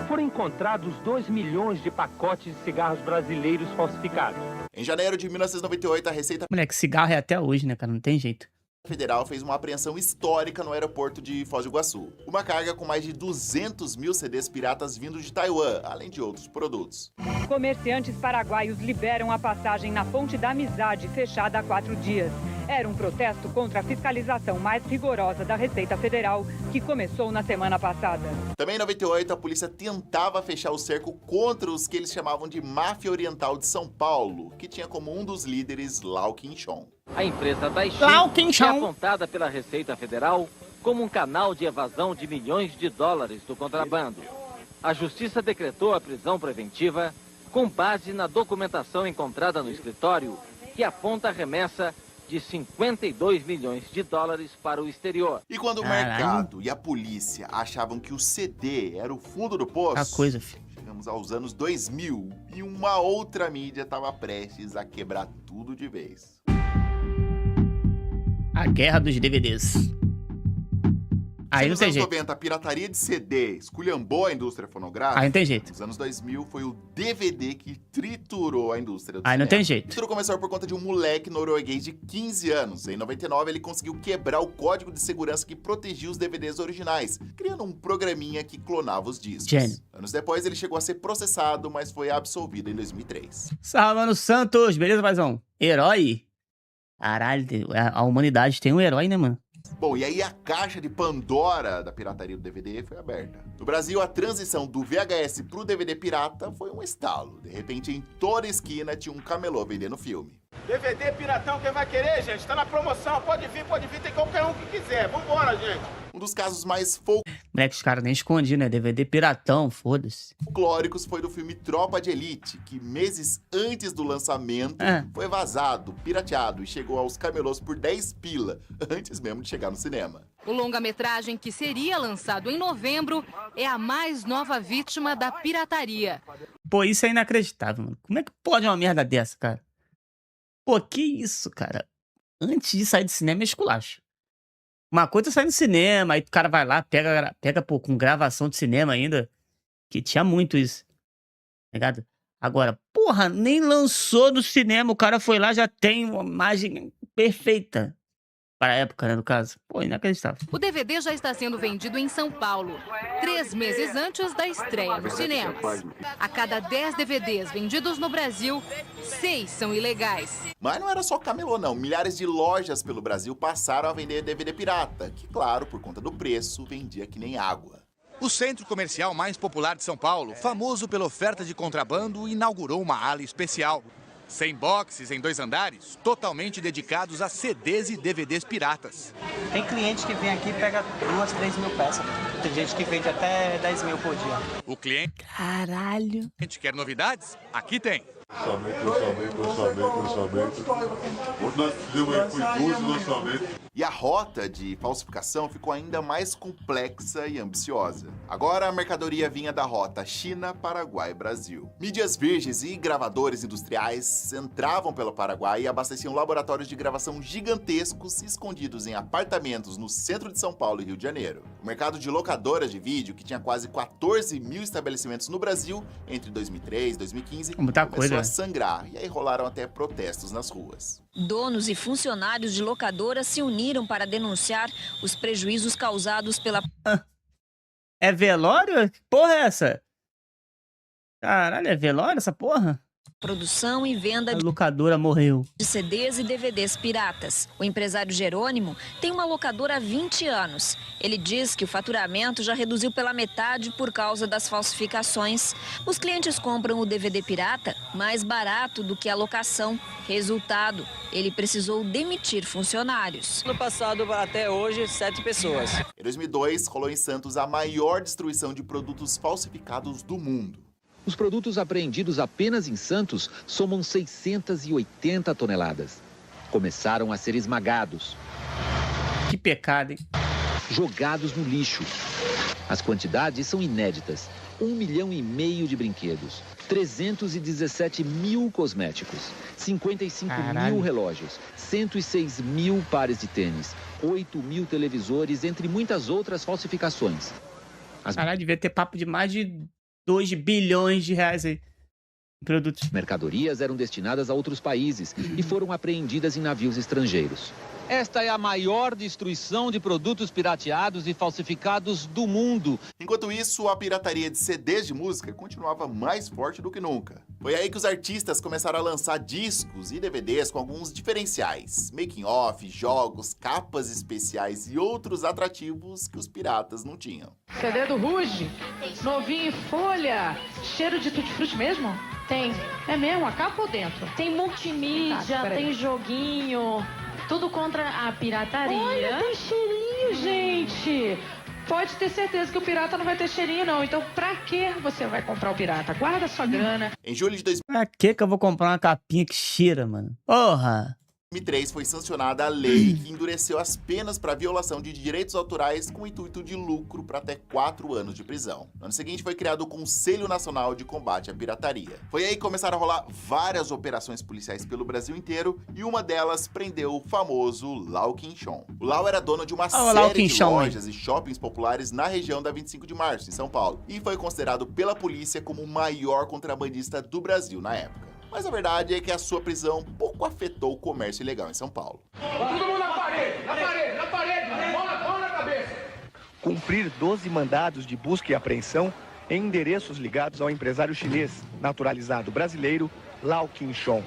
[SPEAKER 16] Foram encontrados 2 milhões de pacotes de cigarros brasileiros falsificados.
[SPEAKER 2] Em janeiro de 1998, a Receita
[SPEAKER 1] Moleque, cigarro é até hoje, né, cara? Não tem jeito.
[SPEAKER 2] Federal fez uma apreensão histórica no aeroporto de Foz do Iguaçu. Uma carga com mais de 200 mil CDs piratas vindos de Taiwan, além de outros produtos.
[SPEAKER 10] Comerciantes paraguaios liberam a passagem na Ponte da Amizade, fechada há 4 dias. Era um protesto contra a fiscalização mais rigorosa da Receita Federal, que começou na semana passada.
[SPEAKER 2] Também em 98, a polícia tentava fechar o cerco contra os que eles chamavam de Máfia Oriental de São Paulo, que tinha como um dos líderes Lau Quinchon.
[SPEAKER 8] A empresa Daixin é apontada pela Receita Federal como um canal de evasão de milhões de dólares do contrabando. A Justiça decretou a prisão preventiva com base na documentação encontrada no escritório, que aponta a remessa de 52 milhões de dólares para o exterior.
[SPEAKER 2] E quando o mercado e a polícia achavam que o CD era o fundo do poço,
[SPEAKER 1] a coisa, filho.
[SPEAKER 2] Chegamos aos anos 2000 e uma outra mídia estava prestes a quebrar tudo de vez.
[SPEAKER 1] A guerra dos DVDs. Aí não
[SPEAKER 2] nos
[SPEAKER 1] tem
[SPEAKER 2] anos
[SPEAKER 1] jeito.
[SPEAKER 2] 90 a pirataria de CD esculhambou a indústria fonográfica,
[SPEAKER 1] Aí não tem jeito.
[SPEAKER 2] nos anos 2000 foi o DVD que triturou a indústria do
[SPEAKER 1] Aí não
[SPEAKER 2] cinema.
[SPEAKER 1] tem jeito.
[SPEAKER 2] Tudo começou por conta de um moleque norueguês de 15 anos. Em 99 ele conseguiu quebrar o código de segurança que protegia os DVDs originais, criando um programinha que clonava os discos.
[SPEAKER 1] Gênio.
[SPEAKER 2] Anos depois ele chegou a ser processado, mas foi absolvido em 2003.
[SPEAKER 1] Salve, Mano Santos. Beleza, paizão? Herói? Caralho, a humanidade tem um herói, né, mano?
[SPEAKER 2] Bom, e aí a caixa de Pandora da pirataria do DVD foi aberta. No Brasil, a transição do VHS pro DVD pirata foi um estalo. De repente, em toda esquina tinha um camelô vendendo filme.
[SPEAKER 7] DVD piratão, quem vai querer, gente? Tá na promoção, pode vir, tem qualquer um que quiser. Vambora, gente.
[SPEAKER 2] Um dos casos mais
[SPEAKER 1] Moleque, os caras nem escondiam, né? DVD piratão, foda-se.
[SPEAKER 2] folclóricos foi do filme Tropa de Elite, que meses antes do lançamento foi vazado, pirateado e chegou aos camelôs por 10 pila, antes mesmo de chegar no cinema.
[SPEAKER 11] O longa-metragem, que seria lançado em novembro, é a mais nova vítima da pirataria.
[SPEAKER 1] Pô, isso é inacreditável, mano. Como é que pode uma merda dessa, cara? Pô, que isso, cara? Antes de sair do cinema é esculacho. Uma coisa é sair no cinema, aí o cara vai lá, pega pô, com gravação de cinema ainda, que tinha muito isso, tá ligado? Agora, porra, nem lançou no cinema, o cara foi lá, já tem uma imagem perfeita para a época, né, no caso. Pô, inacreditável.
[SPEAKER 11] O DVD já está sendo vendido em São Paulo, 3 meses antes da estreia nos cinemas. A cada 10 DVDs vendidos no Brasil, 6 são ilegais.
[SPEAKER 2] Mas não era só camelô, não. Milhares de lojas pelo Brasil passaram a vender DVD pirata, que, claro, por conta do preço, vendia que nem água.
[SPEAKER 12] O centro comercial mais popular de São Paulo, famoso pela oferta de contrabando, inaugurou uma ala especial. 100 boxes em 2 andares, totalmente dedicados a CDs e DVDs piratas.
[SPEAKER 13] Tem cliente que vem aqui e pega 2, 3 mil peças. Tem gente que vende até 10 mil por dia.
[SPEAKER 12] O cliente...
[SPEAKER 1] Caralho.
[SPEAKER 12] Quer novidades? Aqui tem.
[SPEAKER 2] E a rota de falsificação ficou ainda mais complexa e ambiciosa. Agora a mercadoria vinha da rota China, Paraguai, Brasil. Mídias virgens e gravadores industriais entravam pelo Paraguai e abasteciam laboratórios de gravação gigantescos escondidos em apartamentos no centro de São Paulo e Rio de Janeiro. O mercado de locadoras de vídeo, que tinha quase 14 mil estabelecimentos no Brasil entre 2003 e 2015, começou a sangrar, e aí rolaram até protestos nas ruas.
[SPEAKER 14] Donos e funcionários de locadoras se uniram para denunciar os prejuízos causados pela...
[SPEAKER 1] É velório? Que porra é essa? Caralho, é velório essa porra?
[SPEAKER 14] produção e venda
[SPEAKER 1] A locadora morreu.
[SPEAKER 14] de CDs e DVDs piratas. O empresário Jerônimo tem uma locadora há 20 anos. Ele diz que o faturamento já reduziu pela metade por causa das falsificações. Os clientes compram o DVD pirata mais barato do que a locação. Resultado, ele precisou demitir funcionários.
[SPEAKER 15] No passado até hoje, 7 pessoas.
[SPEAKER 2] Em 2002, rolou em Santos a maior destruição de produtos falsificados do mundo.
[SPEAKER 17] Os produtos apreendidos apenas em Santos somam 680 toneladas. Começaram a ser esmagados.
[SPEAKER 1] Que pecado, hein?
[SPEAKER 17] Jogados no lixo. As quantidades são inéditas. 1,5 milhão de brinquedos, 317 mil cosméticos, 55 mil relógios, 106 mil pares de tênis, 8 mil televisores, entre muitas outras falsificações.
[SPEAKER 1] Caralho, devia ter papo de mais de 2 bilhões de reais aí em produtos.
[SPEAKER 17] Mercadorias eram destinadas a outros países e foram apreendidas em navios estrangeiros.
[SPEAKER 22] Esta é a maior destruição de produtos pirateados e falsificados do mundo.
[SPEAKER 2] Enquanto isso, a pirataria de CDs de música continuava mais forte do que nunca. Foi aí que os artistas começaram a lançar discos e DVDs com alguns diferenciais, making-off, jogos, capas especiais e outros atrativos que os piratas não tinham.
[SPEAKER 27] CD do Ruge, novinho em folha, cheiro de tutti-frutti mesmo? Tem. É mesmo? A capa ou dentro?
[SPEAKER 30] Tem multimídia, tem joguinho, tudo contra a pirataria.
[SPEAKER 27] Olha, tem cheirinho, gente! Pode ter certeza que o pirata não vai ter cheirinho, não. Então, pra que você vai comprar o pirata? Guarda sua grana.
[SPEAKER 2] Em julho de 2000...
[SPEAKER 1] Pra que eu vou comprar uma capinha que cheira, mano? Porra!
[SPEAKER 2] Em 2003 foi sancionada a lei que endureceu as penas para violação de direitos autorais com o intuito de lucro para até 4 anos de prisão. No ano seguinte foi criado o Conselho Nacional de Combate à Pirataria. Foi aí que começaram a rolar várias operações policiais pelo Brasil inteiro e uma delas prendeu o famoso Lau Quinchon. O Lau era dono de uma série de lojas e shoppings populares na região da 25 de Março, em São Paulo, e foi considerado pela polícia como o maior contrabandista do Brasil na época. Mas a verdade é que a sua prisão pouco afetou o comércio ilegal em São Paulo.
[SPEAKER 7] Todo mundo na parede, mão na cabeça.
[SPEAKER 3] Cumprir 12 mandados de busca e apreensão em endereços ligados ao empresário chinês, naturalizado brasileiro, Lau Quinchon.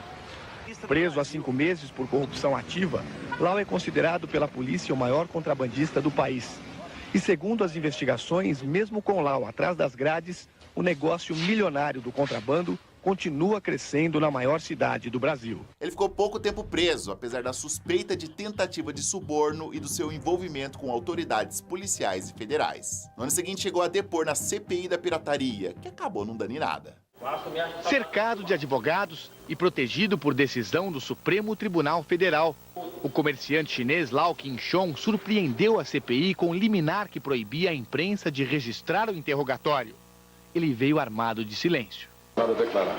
[SPEAKER 3] Preso há 5 meses por corrupção ativa, Lau é considerado pela polícia o maior contrabandista do país. E segundo as investigações, mesmo com Lau atrás das grades, o negócio milionário do contrabando continua crescendo na maior cidade do Brasil.
[SPEAKER 2] Ele ficou pouco tempo preso, apesar da suspeita de tentativa de suborno e do seu envolvimento com autoridades policiais e federais. No ano seguinte chegou a depor na CPI da pirataria, que acabou não dando em nada.
[SPEAKER 12] Cercado de advogados e protegido por decisão do Supremo Tribunal Federal, o comerciante chinês Lau Quinchon surpreendeu a CPI com liminar que proibia a imprensa de registrar o interrogatório. Ele veio armado de silêncio.
[SPEAKER 9] Nada a declarar.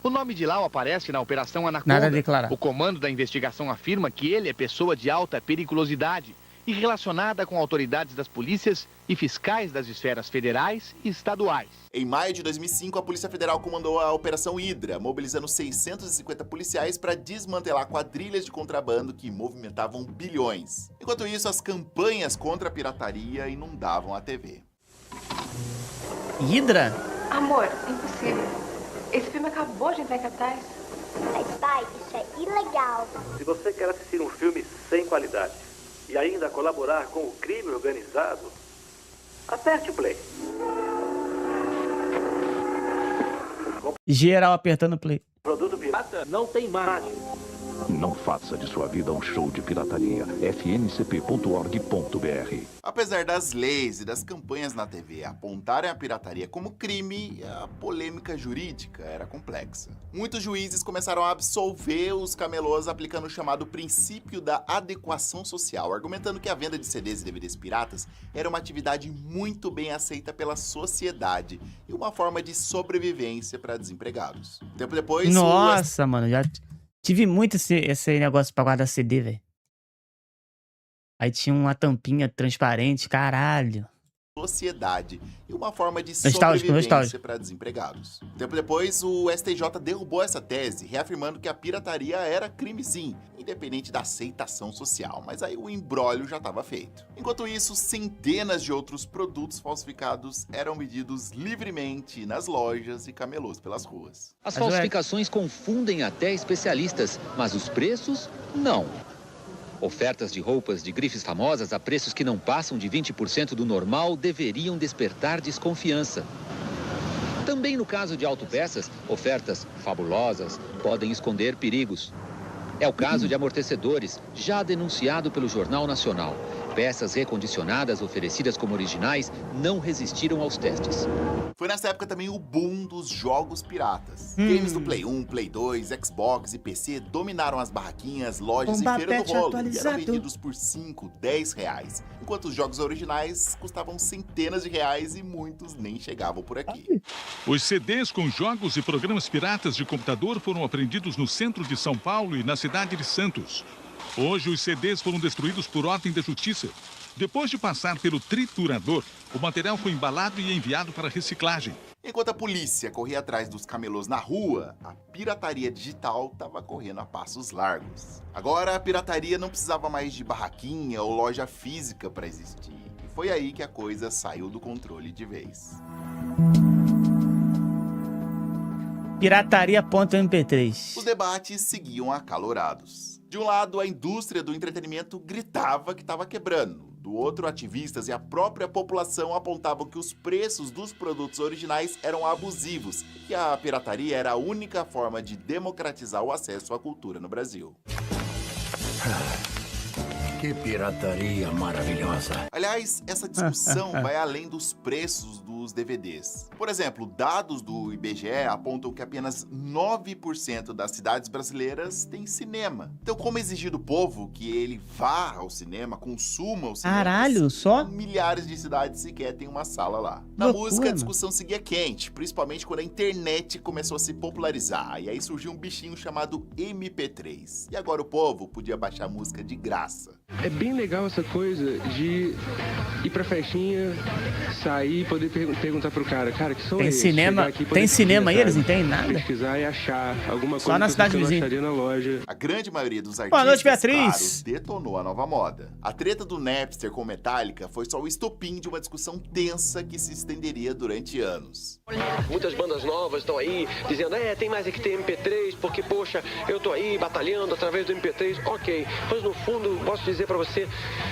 [SPEAKER 12] O nome de Lau aparece na Operação Anaconda.
[SPEAKER 1] Nada a declarar.
[SPEAKER 12] O comando da investigação afirma que ele é pessoa de alta periculosidade e relacionada com autoridades das polícias e fiscais das esferas federais e estaduais.
[SPEAKER 2] Em maio de 2005, a Polícia Federal comandou a Operação Hydra, mobilizando 650 policiais para desmantelar quadrilhas de contrabando que movimentavam bilhões. Enquanto isso, as campanhas contra a pirataria inundavam a TV.
[SPEAKER 1] Hydra?
[SPEAKER 18] Amor, impossível. Esse filme acabou de entrar em cartaz.
[SPEAKER 20] Mas pai, isso é ilegal.
[SPEAKER 21] Se você quer assistir um filme sem qualidade e ainda colaborar com o crime organizado, aperte o play.
[SPEAKER 1] Geral apertando play.
[SPEAKER 21] Produto pirata não tem margem.
[SPEAKER 23] Não faça de sua vida um show de pirataria. fncp.org.br.
[SPEAKER 2] Apesar das leis e das campanhas na TV apontarem a pirataria como crime, a polêmica jurídica era complexa. Muitos juízes começaram a absolver os camelôs aplicando o chamado princípio da adequação social, argumentando que a venda de CDs e DVDs piratas era uma atividade muito bem aceita pela sociedade e uma forma de sobrevivência para desempregados. Tempo depois...
[SPEAKER 1] Nossa, mano, já... Tive muito esse negócio pra guardar CD, velho. Aí tinha uma tampinha transparente, caralho.
[SPEAKER 2] Sociedade e uma forma de sobrevivência para desempregados. Tempo depois, o STJ derrubou essa tese, reafirmando que a pirataria era crime sim, independente da aceitação social. Mas aí o imbróglio já estava feito. Enquanto isso, centenas de outros produtos falsificados eram vendidos livremente nas lojas e camelôs pelas ruas.
[SPEAKER 17] As falsificações confundem até especialistas, mas os preços, não. Ofertas de roupas de grifes famosas a preços que não passam de 20% do normal deveriam despertar desconfiança. Também no caso de autopeças, ofertas fabulosas podem esconder perigos. É o caso de amortecedores, já denunciado pelo Jornal Nacional. Peças recondicionadas oferecidas como originais não resistiram aos testes.
[SPEAKER 2] Foi nessa época também o boom dos jogos piratas. Games do Play 1, Play 2, Xbox e PC dominaram as barraquinhas, lojas e feiras do rolo e eram vendidos por 5, 10 reais. Enquanto os jogos originais custavam centenas de reais e muitos nem chegavam por aqui.
[SPEAKER 24] Os CDs com jogos e programas piratas de computador foram apreendidos no centro de São Paulo e na cidade de Santos. Hoje, os CDs foram destruídos por ordem da justiça. Depois de passar pelo triturador, o material foi embalado e enviado para reciclagem.
[SPEAKER 2] Enquanto a polícia corria atrás dos camelôs na rua, a pirataria digital estava correndo a passos largos. Agora, a pirataria não precisava mais de barraquinha ou loja física para existir. E foi aí que a coisa saiu do controle de vez.
[SPEAKER 1] Pirataria.mp3.
[SPEAKER 2] Os debates seguiam acalorados. De um lado, a indústria do entretenimento gritava que estava quebrando. Do outro, ativistas e a própria população apontavam que os preços dos produtos originais eram abusivos e que a pirataria era a única forma de democratizar o acesso à cultura no Brasil.
[SPEAKER 23] Que pirataria maravilhosa.
[SPEAKER 2] Aliás, essa discussão vai além dos preços dos DVDs. Por exemplo, dados do IBGE apontam que apenas 9% das cidades brasileiras têm cinema. Então, como exigir do povo que ele vá ao cinema, consuma o cinema?
[SPEAKER 1] Caralho, só?
[SPEAKER 2] Milhares de cidades sequer têm uma sala lá. Na
[SPEAKER 1] Loucura,
[SPEAKER 2] música, a
[SPEAKER 1] mano.
[SPEAKER 2] discussão seguia quente, principalmente quando a internet começou a se popularizar. E aí surgiu um bichinho chamado MP3. E agora o povo podia baixar música de graça.
[SPEAKER 4] É bem legal essa coisa de ir pra festinha, sair e poder perguntar pro cara, que som
[SPEAKER 1] Tem
[SPEAKER 4] é esse?
[SPEAKER 1] cinema-
[SPEAKER 4] Chegar aqui, poder
[SPEAKER 1] tem cinema aí?
[SPEAKER 4] sabe?
[SPEAKER 1] Eles não têm nada?
[SPEAKER 4] Pesquisar e achar alguma
[SPEAKER 1] Só
[SPEAKER 4] coisa
[SPEAKER 1] na
[SPEAKER 4] que
[SPEAKER 1] cidade
[SPEAKER 4] você não
[SPEAKER 1] vizinha.
[SPEAKER 4] acharia na loja.
[SPEAKER 2] A grande maioria dos
[SPEAKER 1] Boa noite,
[SPEAKER 2] artistas,
[SPEAKER 1] Beatriz.
[SPEAKER 2] claro, detonou a nova moda. A treta do Napster com Metallica foi só o estopim de uma discussão tensa que se estenderia durante anos.
[SPEAKER 5] Muitas bandas novas estão aí dizendo, tem mais é que ter MP3, porque, poxa, eu tô aí batalhando através do MP3. Ok, mas no fundo, posso dizer pra você,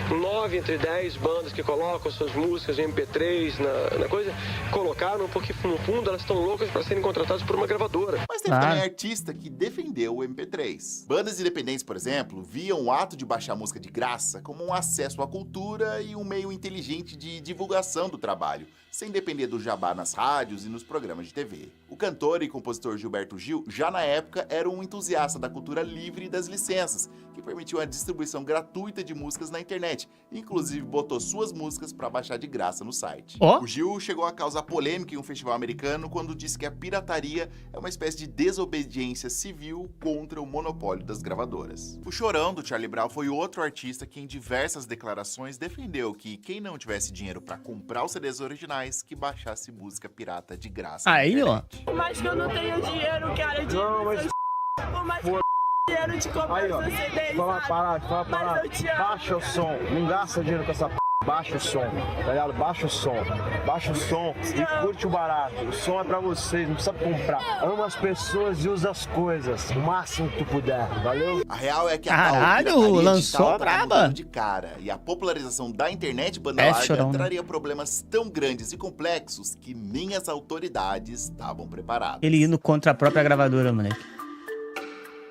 [SPEAKER 5] 9 entre 10 bandas que colocam suas músicas em MP3 na coisa, colocaram porque, no fundo, elas estão loucas para serem contratadas por uma gravadora.
[SPEAKER 2] Mas teve também artista que defendeu o MP3. Bandas independentes, por exemplo, viam o ato de baixar música de graça como um acesso à cultura e um meio inteligente de divulgação do trabalho, sem depender do jabá nas rádios e nos programas de TV. O cantor e compositor Gilberto Gil, já na época, era um entusiasta da cultura livre e das licenças, que permitiu a distribuição gratuita de músicas na internet, inclusive botou suas músicas para baixar de graça no site.
[SPEAKER 1] Ó.
[SPEAKER 2] O Gil chegou a causar polêmica em um festival americano quando disse que a pirataria é uma espécie de desobediência civil contra o monopólio das gravadoras. O Chorão, do Charlie Brown, foi outro artista que em diversas declarações defendeu que quem não tivesse dinheiro para comprar os CDs originais, que baixasse música pirata de graça.
[SPEAKER 1] Aí, ó.
[SPEAKER 6] Por mais que eu não tenha dinheiro, cara, de por mais que eu não tenha dinheiro de comprar
[SPEAKER 10] Aí, ó,
[SPEAKER 6] seu CD,
[SPEAKER 10] fala uma
[SPEAKER 6] sabe?
[SPEAKER 10] parada,
[SPEAKER 6] Mas eu te amo.
[SPEAKER 10] baixa o som, não gasta dinheiro com essa p... Baixa o som, tá ligado? Baixa o som e curte o barato. O som é pra vocês, não precisa comprar. Ama as pessoas e usa as coisas, o máximo que tu puder, valeu?
[SPEAKER 2] A real é que a
[SPEAKER 1] Caralho,
[SPEAKER 2] tal pirataria
[SPEAKER 1] lançou
[SPEAKER 2] digital tava
[SPEAKER 1] braba.
[SPEAKER 2] mudando de cara, e a popularização da internet banda larga
[SPEAKER 1] Chorão, né?
[SPEAKER 2] traria problemas tão grandes e complexos que nem as autoridades estavam preparadas.
[SPEAKER 1] Ele indo contra a própria gravadora, moleque.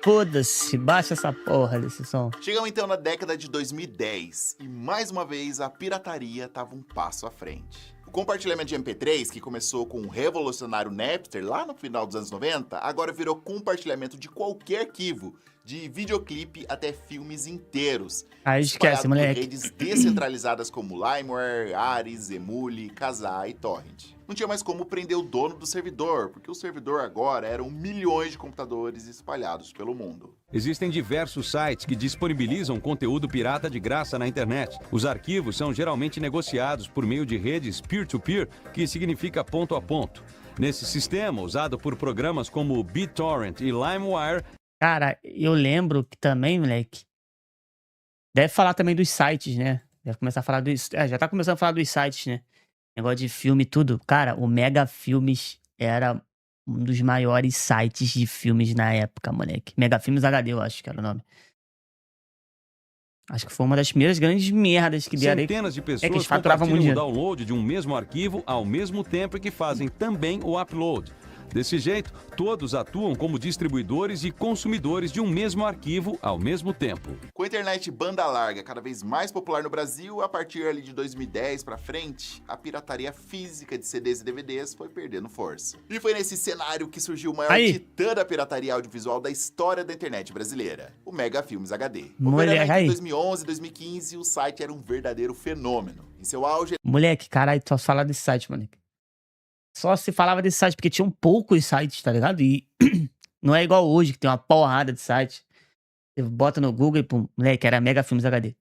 [SPEAKER 1] Foda-se, baixa essa porra desse som.
[SPEAKER 2] Chegamos então na década de 2010 e mais uma vez a pirataria estava um passo à frente. O compartilhamento de MP3, que começou com o revolucionário Napster lá no final dos anos 90, agora virou compartilhamento de qualquer arquivo, de videoclipe até filmes inteiros.
[SPEAKER 1] Aí esquece,
[SPEAKER 2] espalhado
[SPEAKER 1] moleque.
[SPEAKER 2] por redes descentralizadas como LimeWare, Ares, Emule, Kazaa e Torrent. Não tinha mais como prender o dono do servidor, porque o servidor agora eram milhões de computadores espalhados pelo mundo.
[SPEAKER 16] Existem diversos sites que disponibilizam conteúdo pirata de graça na internet. Os arquivos são geralmente negociados por meio de redes peer-to-peer, que significa ponto a ponto. Nesse sistema, usado por programas como BitTorrent e LimeWire...
[SPEAKER 1] Cara, eu lembro que também, moleque, deve falar também dos sites, né? Deve começar a falar dos... já tá começando a falar dos sites, né? Negócio de filme e tudo. Cara, o Mega Filmes era um dos maiores sites de filmes na época, moleque. Mega Filmes HD, eu acho que era o nome. Acho que foi uma das primeiras grandes merdas que deram aí.
[SPEAKER 16] Centenas de
[SPEAKER 1] que eles
[SPEAKER 16] pessoas
[SPEAKER 1] faturavam muito
[SPEAKER 16] compartilham o
[SPEAKER 1] dinheiro.
[SPEAKER 16] download de um mesmo arquivo ao mesmo tempo que fazem também o upload. Desse jeito, todos atuam como distribuidores e consumidores de um mesmo arquivo ao mesmo tempo.
[SPEAKER 2] Com a internet banda larga cada vez mais popular no Brasil, a partir ali de 2010 pra frente, a pirataria física de CDs e DVDs foi perdendo força. E foi nesse cenário que surgiu o maior titã da pirataria audiovisual da história da internet brasileira, o Mega Filmes HD.
[SPEAKER 1] Moleque,
[SPEAKER 2] Operando
[SPEAKER 1] aí.
[SPEAKER 2] em 2011 e 2015, o site era um verdadeiro fenômeno. Em seu auge,
[SPEAKER 1] Moleque, caralho, só fala desse site, moleque. Só se falava desse site, porque tinham poucos sites, tá ligado? E não é igual hoje, que tem uma porrada de site. Você bota no Google e, pum, moleque, era Mega Filmes HD.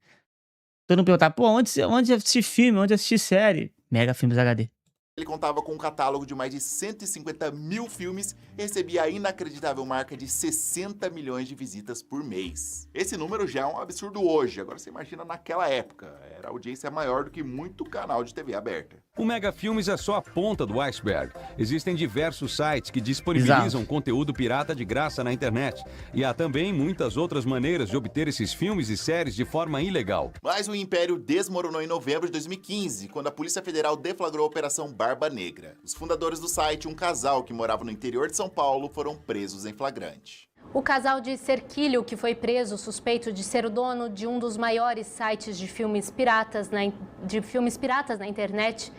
[SPEAKER 1] Todo mundo perguntava, pô, onde assistir filme, onde assistir série? Mega Filmes HD.
[SPEAKER 2] ele contava com um catálogo de mais de 150 mil filmes e recebia a inacreditável marca de 60 milhões de visitas por mês. Esse número já é um absurdo hoje, agora você imagina naquela época. Era audiência maior do que muito canal de TV aberta.
[SPEAKER 16] O Mega Filmes é só a ponta do iceberg. Existem diversos sites que disponibilizam conteúdo pirata de graça na internet. E há também muitas outras maneiras de obter esses filmes e séries de forma ilegal.
[SPEAKER 2] Mas o império desmoronou em novembro de 2015, quando a Polícia Federal deflagrou a Operação Barba Negra. Os fundadores do site, um casal que morava no interior de São Paulo, foram presos em flagrante.
[SPEAKER 8] O casal de Cerquilho, que foi preso suspeito de ser o dono de um dos maiores sites de filmes piratas na internet,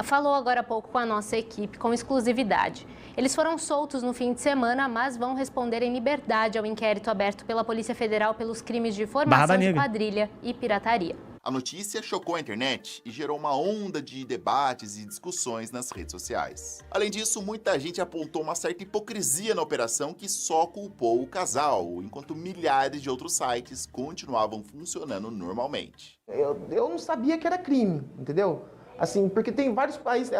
[SPEAKER 8] falou agora há pouco com a nossa equipe, com exclusividade. Eles foram soltos no fim de semana, mas vão responder em liberdade ao inquérito aberto pela Polícia Federal pelos crimes de formação de quadrilha e pirataria.
[SPEAKER 2] A notícia chocou a internet e gerou uma onda de debates e discussões nas redes sociais. Além disso, muita gente apontou uma certa hipocrisia na operação que só culpou o casal, enquanto milhares de outros sites continuavam funcionando normalmente.
[SPEAKER 11] Eu não sabia que era crime, entendeu? Assim, porque tem vários países,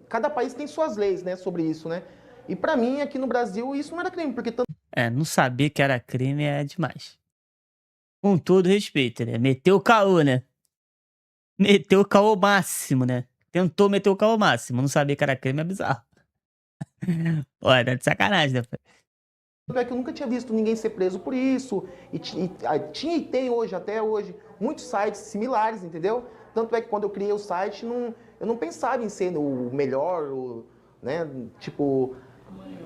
[SPEAKER 11] cada país tem suas leis, né, sobre isso, né? E pra mim, aqui no Brasil, isso não era crime, porque...
[SPEAKER 1] Não saber que era crime é demais. Com todo respeito, né? Meteu o caô, né? Meteu o caô máximo, né? Tentou meter o caô máximo. Não saber que era crime é bizarro. Pô, é de sacanagem, né?
[SPEAKER 11] Tanto é que eu nunca tinha visto ninguém ser preso por isso. E tinha e tem hoje, até hoje, muitos sites similares, entendeu? Tanto é que quando eu criei o site, eu não pensava em ser o melhor, né? Tipo...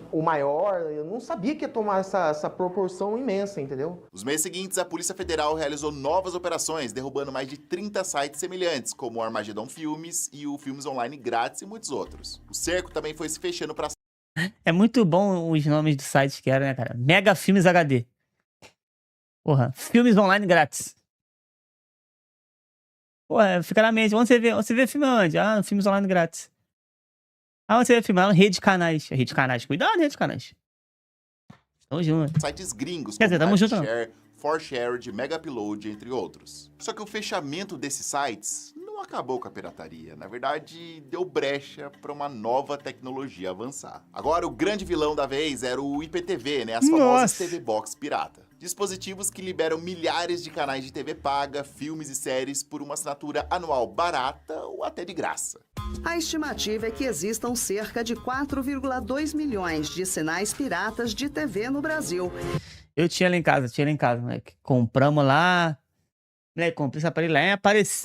[SPEAKER 11] o maior, eu não sabia que ia tomar essa proporção imensa, entendeu?
[SPEAKER 2] Nos meses seguintes, a Polícia Federal realizou novas operações, derrubando mais de 30 sites semelhantes, como o Armagedon Filmes e o Filmes Online Grátis e muitos outros. O cerco também foi se fechando para...
[SPEAKER 1] É muito bom os nomes dos sites que eram, né, cara? Mega Filmes HD. Porra, Filmes Online Grátis. Porra, fica na mente. Onde você vê filme onde? Ah, Filmes Online Grátis. Ah, você vai filmar Rede de Canais. Rede de Canais. Cuidado, Rede de Canais. Tamo junto.
[SPEAKER 2] Sites gringos,
[SPEAKER 1] Quer dizer, tamo junto,
[SPEAKER 2] Share, 4Shared, Megapilode, entre outros. Só que o fechamento desses sites não acabou com a pirataria. Na verdade, deu brecha para uma nova tecnologia avançar. Agora, o grande vilão da vez era o IPTV, né? As famosas TV Box pirata. Dispositivos que liberam milhares de canais de TV paga, filmes e séries por uma assinatura anual barata ou até de graça.
[SPEAKER 13] A estimativa é que existam cerca de 4,2 milhões de sinais piratas de TV no Brasil.
[SPEAKER 1] Eu tinha lá em casa, moleque. Compramos lá. Moleque, comprei esse aparelho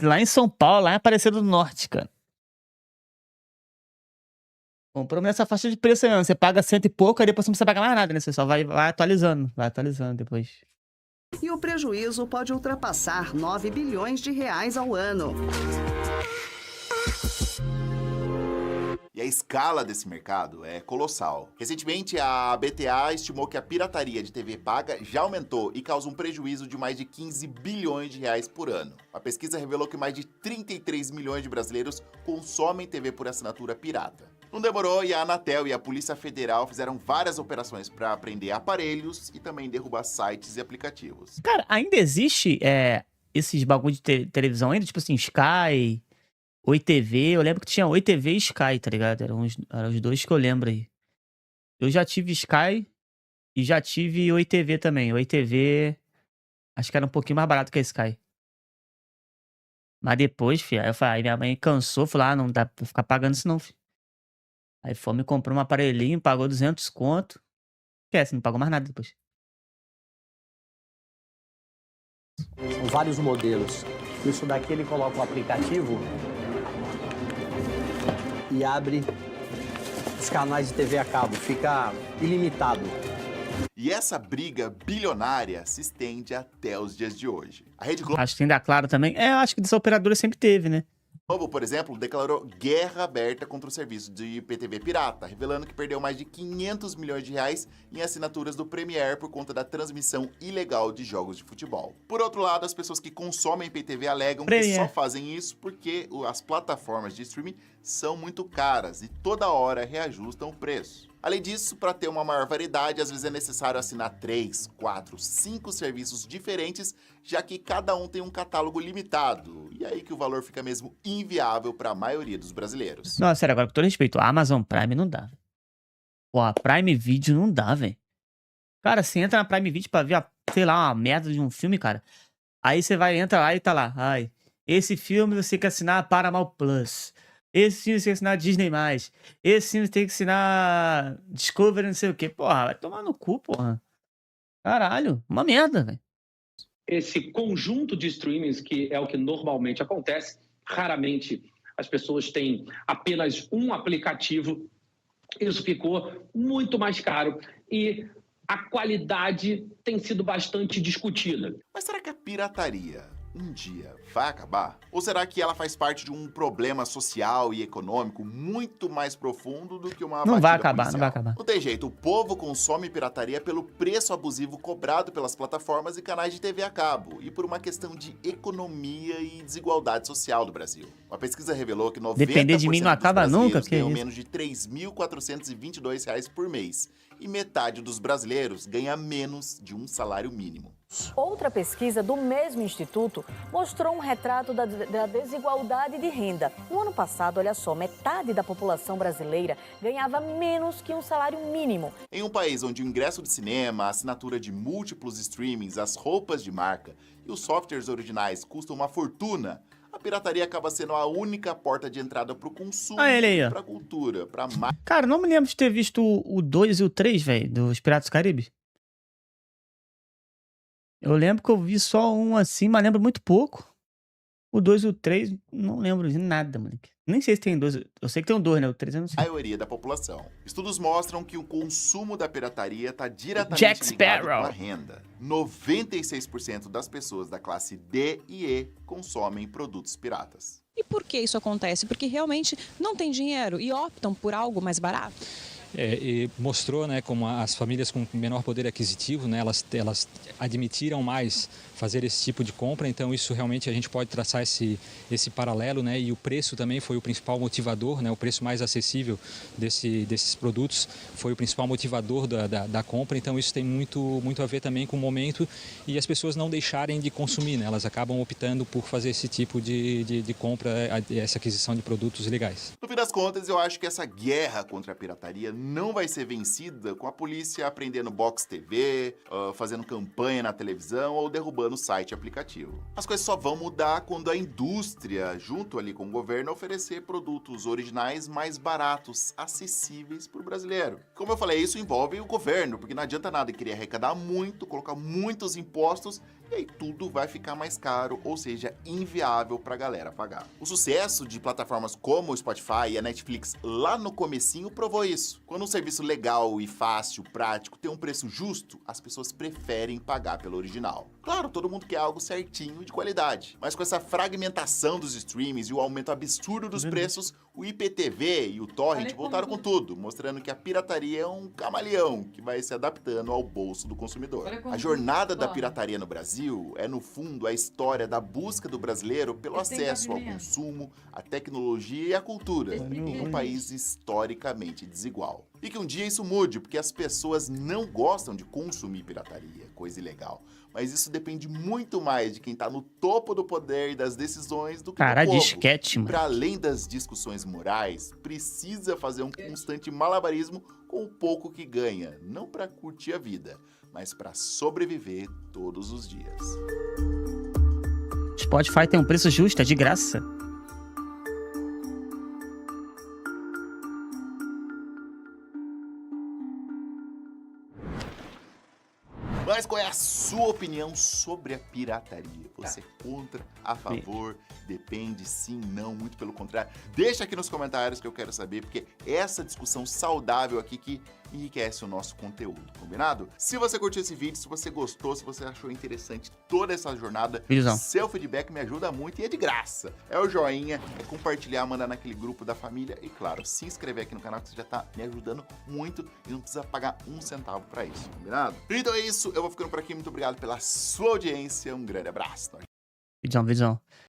[SPEAKER 1] lá em São Paulo, lá em Aparecida do Norte, cara. Compramos nessa faixa de preço aí, você paga 100 e pouco, aí depois não precisa pagar mais nada, né? Você só vai atualizando depois.
[SPEAKER 13] E o prejuízo pode ultrapassar 9 bilhões de reais ao ano.
[SPEAKER 2] E a escala desse mercado é colossal. Recentemente, a BTA estimou que a pirataria de TV paga já aumentou e causa um prejuízo de mais de 15 bilhões de reais por ano. A pesquisa revelou que mais de 33 milhões de brasileiros consomem TV por assinatura pirata. Não demorou e a Anatel e a Polícia Federal fizeram várias operações para apreender aparelhos e também derrubar sites e aplicativos.
[SPEAKER 1] Cara, ainda existe esses bagulho de televisão ainda? Tipo assim, Sky... Oi TV, eu lembro que tinha Oi TV e Sky, tá ligado? Eram os dois que eu lembro aí. Eu já tive Sky e já tive Oi TV também. Oi TV, acho que era um pouquinho mais barato que a Sky. Mas depois, filho, aí minha mãe cansou, falou, não dá pra ficar pagando isso não, filho. Aí foi me comprou um aparelhinho, pagou 200 conto. Esquece, não pagou mais nada depois.
[SPEAKER 14] São vários modelos. Isso daqui ele coloca o aplicativo e abre os canais de TV a cabo, fica ilimitado.
[SPEAKER 2] E essa briga bilionária se estende até os dias de hoje. A Rede Globo...
[SPEAKER 1] Acho que tem da Claro também. Eu acho que dessa operadora sempre teve, né?
[SPEAKER 2] Globo, por exemplo, declarou guerra aberta contra o serviço de IPTV pirata, revelando que perdeu mais de 500 milhões de reais em assinaturas do Premiere por conta da transmissão ilegal de jogos de futebol. Por outro lado, as pessoas que consomem IPTV alegam que só fazem isso porque as plataformas de streaming são muito caras e toda hora reajustam o preço. Além disso, para ter uma maior variedade, às vezes é necessário assinar 3, 4, 5 serviços diferentes, já que cada um tem um catálogo limitado. E aí que o valor fica mesmo inviável para a maioria dos brasileiros.
[SPEAKER 1] Não, sério, agora com todo respeito, a Amazon Prime não dá. Pô, a Prime Video não dá, velho. Cara, você entra na Prime Video pra ver, sei lá, uma merda de um filme, cara. Aí você entra lá e tá lá. Ai, esse filme você tem que assinar Paramount Plus. Esse filme você tem que assinar Disney+. Esse filme você tem que assinar Discovery, não sei o quê. Porra, vai tomar no cu, porra. Caralho, uma merda, velho.
[SPEAKER 15] Esse conjunto de streamings, que é o que normalmente acontece, raramente as pessoas têm apenas um aplicativo. Isso ficou muito mais caro e a qualidade tem sido bastante discutida.
[SPEAKER 2] Mas será que a pirataria um dia vai acabar? Ou será que ela faz parte de um problema social e econômico muito mais profundo do que uma
[SPEAKER 1] Não vai
[SPEAKER 2] batida
[SPEAKER 1] acabar,
[SPEAKER 2] policial?
[SPEAKER 1] não vai acabar.
[SPEAKER 2] Não tem jeito, o povo consome pirataria pelo preço abusivo cobrado pelas plataformas e canais de TV a cabo e por uma questão de economia e desigualdade social do Brasil. Uma pesquisa revelou que 90%
[SPEAKER 1] Depender de mim não acaba
[SPEAKER 2] dos
[SPEAKER 1] nunca,
[SPEAKER 2] brasileiros
[SPEAKER 1] que
[SPEAKER 2] ganham
[SPEAKER 1] isso?
[SPEAKER 2] menos de R$ 3.422 por mês e metade dos brasileiros ganha menos de um salário mínimo.
[SPEAKER 3] Outra pesquisa do mesmo instituto mostrou um retrato da desigualdade de renda. No ano passado, olha só, metade da população brasileira ganhava menos que um salário mínimo.
[SPEAKER 2] Em um país onde o ingresso de cinema, a assinatura de múltiplos streamings, as roupas de marca e os softwares originais custam uma fortuna, a pirataria acaba sendo a única porta de entrada para o consumo,
[SPEAKER 1] ele aí, ó.
[SPEAKER 2] para a cultura, para
[SPEAKER 1] Cara, não me lembro de ter visto o 2 e o 3, velho, dos Piratas do Caribe. Eu lembro que eu vi só um assim, mas lembro muito pouco. O 2 e o 3, não lembro de nada, moleque. Nem sei se tem 2. Eu sei que tem um 2, né? O 3 eu não sei.
[SPEAKER 2] a maioria da população. Estudos mostram que o consumo da pirataria está diretamente
[SPEAKER 1] Jack
[SPEAKER 2] ligado
[SPEAKER 1] Sparrow.
[SPEAKER 2] com a renda. 96% das pessoas da classe D e E consomem produtos piratas.
[SPEAKER 7] E por que isso acontece? Porque realmente não tem dinheiro e optam por algo mais barato.
[SPEAKER 19] E mostrou, né, como as famílias com menor poder aquisitivo, né, elas admitiram mais fazer esse tipo de compra, então isso realmente a gente pode traçar esse paralelo, né, e o preço também foi o principal motivador, né, o preço mais acessível desses produtos foi o principal motivador da compra, então isso tem muito a ver também com o momento e as pessoas não deixarem de consumir, né, elas acabam optando por fazer esse tipo de compra, essa aquisição de produtos legais.
[SPEAKER 2] No fim das contas, eu acho que essa guerra contra a pirataria não vai ser vencida com a polícia apreendendo Box TV, fazendo campanha na televisão ou derrubando o site e aplicativo. As coisas só vão mudar quando a indústria, junto ali com o governo, oferecer produtos originais mais baratos, acessíveis para o brasileiro. Como eu falei, isso envolve o governo, porque não adianta nada querer arrecadar muito, colocar muitos impostos e aí tudo vai ficar mais caro, ou seja, inviável para a galera pagar. O sucesso de plataformas como o Spotify e a Netflix lá no comecinho provou isso. Quando um serviço legal e fácil, prático, tem um preço justo, as pessoas preferem pagar pelo original. Claro, todo mundo quer algo certinho e de qualidade, mas com essa fragmentação dos streamings e o aumento absurdo dos preços, o IPTV e o Torrent voltaram com tudo, mostrando que a pirataria é um camaleão que vai se adaptando ao bolso do consumidor. A jornada da pirataria no Brasil é, no fundo, a história da busca do brasileiro pelo acesso ao consumo, à tecnologia e à cultura em um país historicamente desigual. E que um dia isso mude, porque as pessoas não gostam de consumir pirataria, coisa ilegal. Mas isso depende muito mais de quem tá no topo do poder e das decisões do que
[SPEAKER 1] Caralho,
[SPEAKER 2] do povo.
[SPEAKER 1] disquete, mano.
[SPEAKER 2] Para além das discussões morais, precisa fazer um constante malabarismo com o pouco que ganha, não para curtir a vida, mas para sobreviver todos os dias.
[SPEAKER 1] Spotify tem um preço justo, é de graça.
[SPEAKER 2] Mas qual é a sua opinião sobre a pirataria? Você é contra, a favor, depende, sim, não, muito pelo contrário? Deixa aqui nos comentários que eu quero saber, porque essa discussão saudável aqui que enriquece o nosso conteúdo, combinado? Se você curtiu esse vídeo, se você gostou, se você achou interessante toda essa jornada,
[SPEAKER 1] Visão.
[SPEAKER 2] seu feedback me ajuda muito e é de graça. É o joinha, é compartilhar, mandar naquele grupo da família e, claro, se inscrever aqui no canal que você já tá me ajudando muito e não precisa pagar um centavo pra isso, combinado? Então é isso, eu vou ficando por aqui, muito obrigado pela sua audiência, um grande abraço.
[SPEAKER 1] Visão.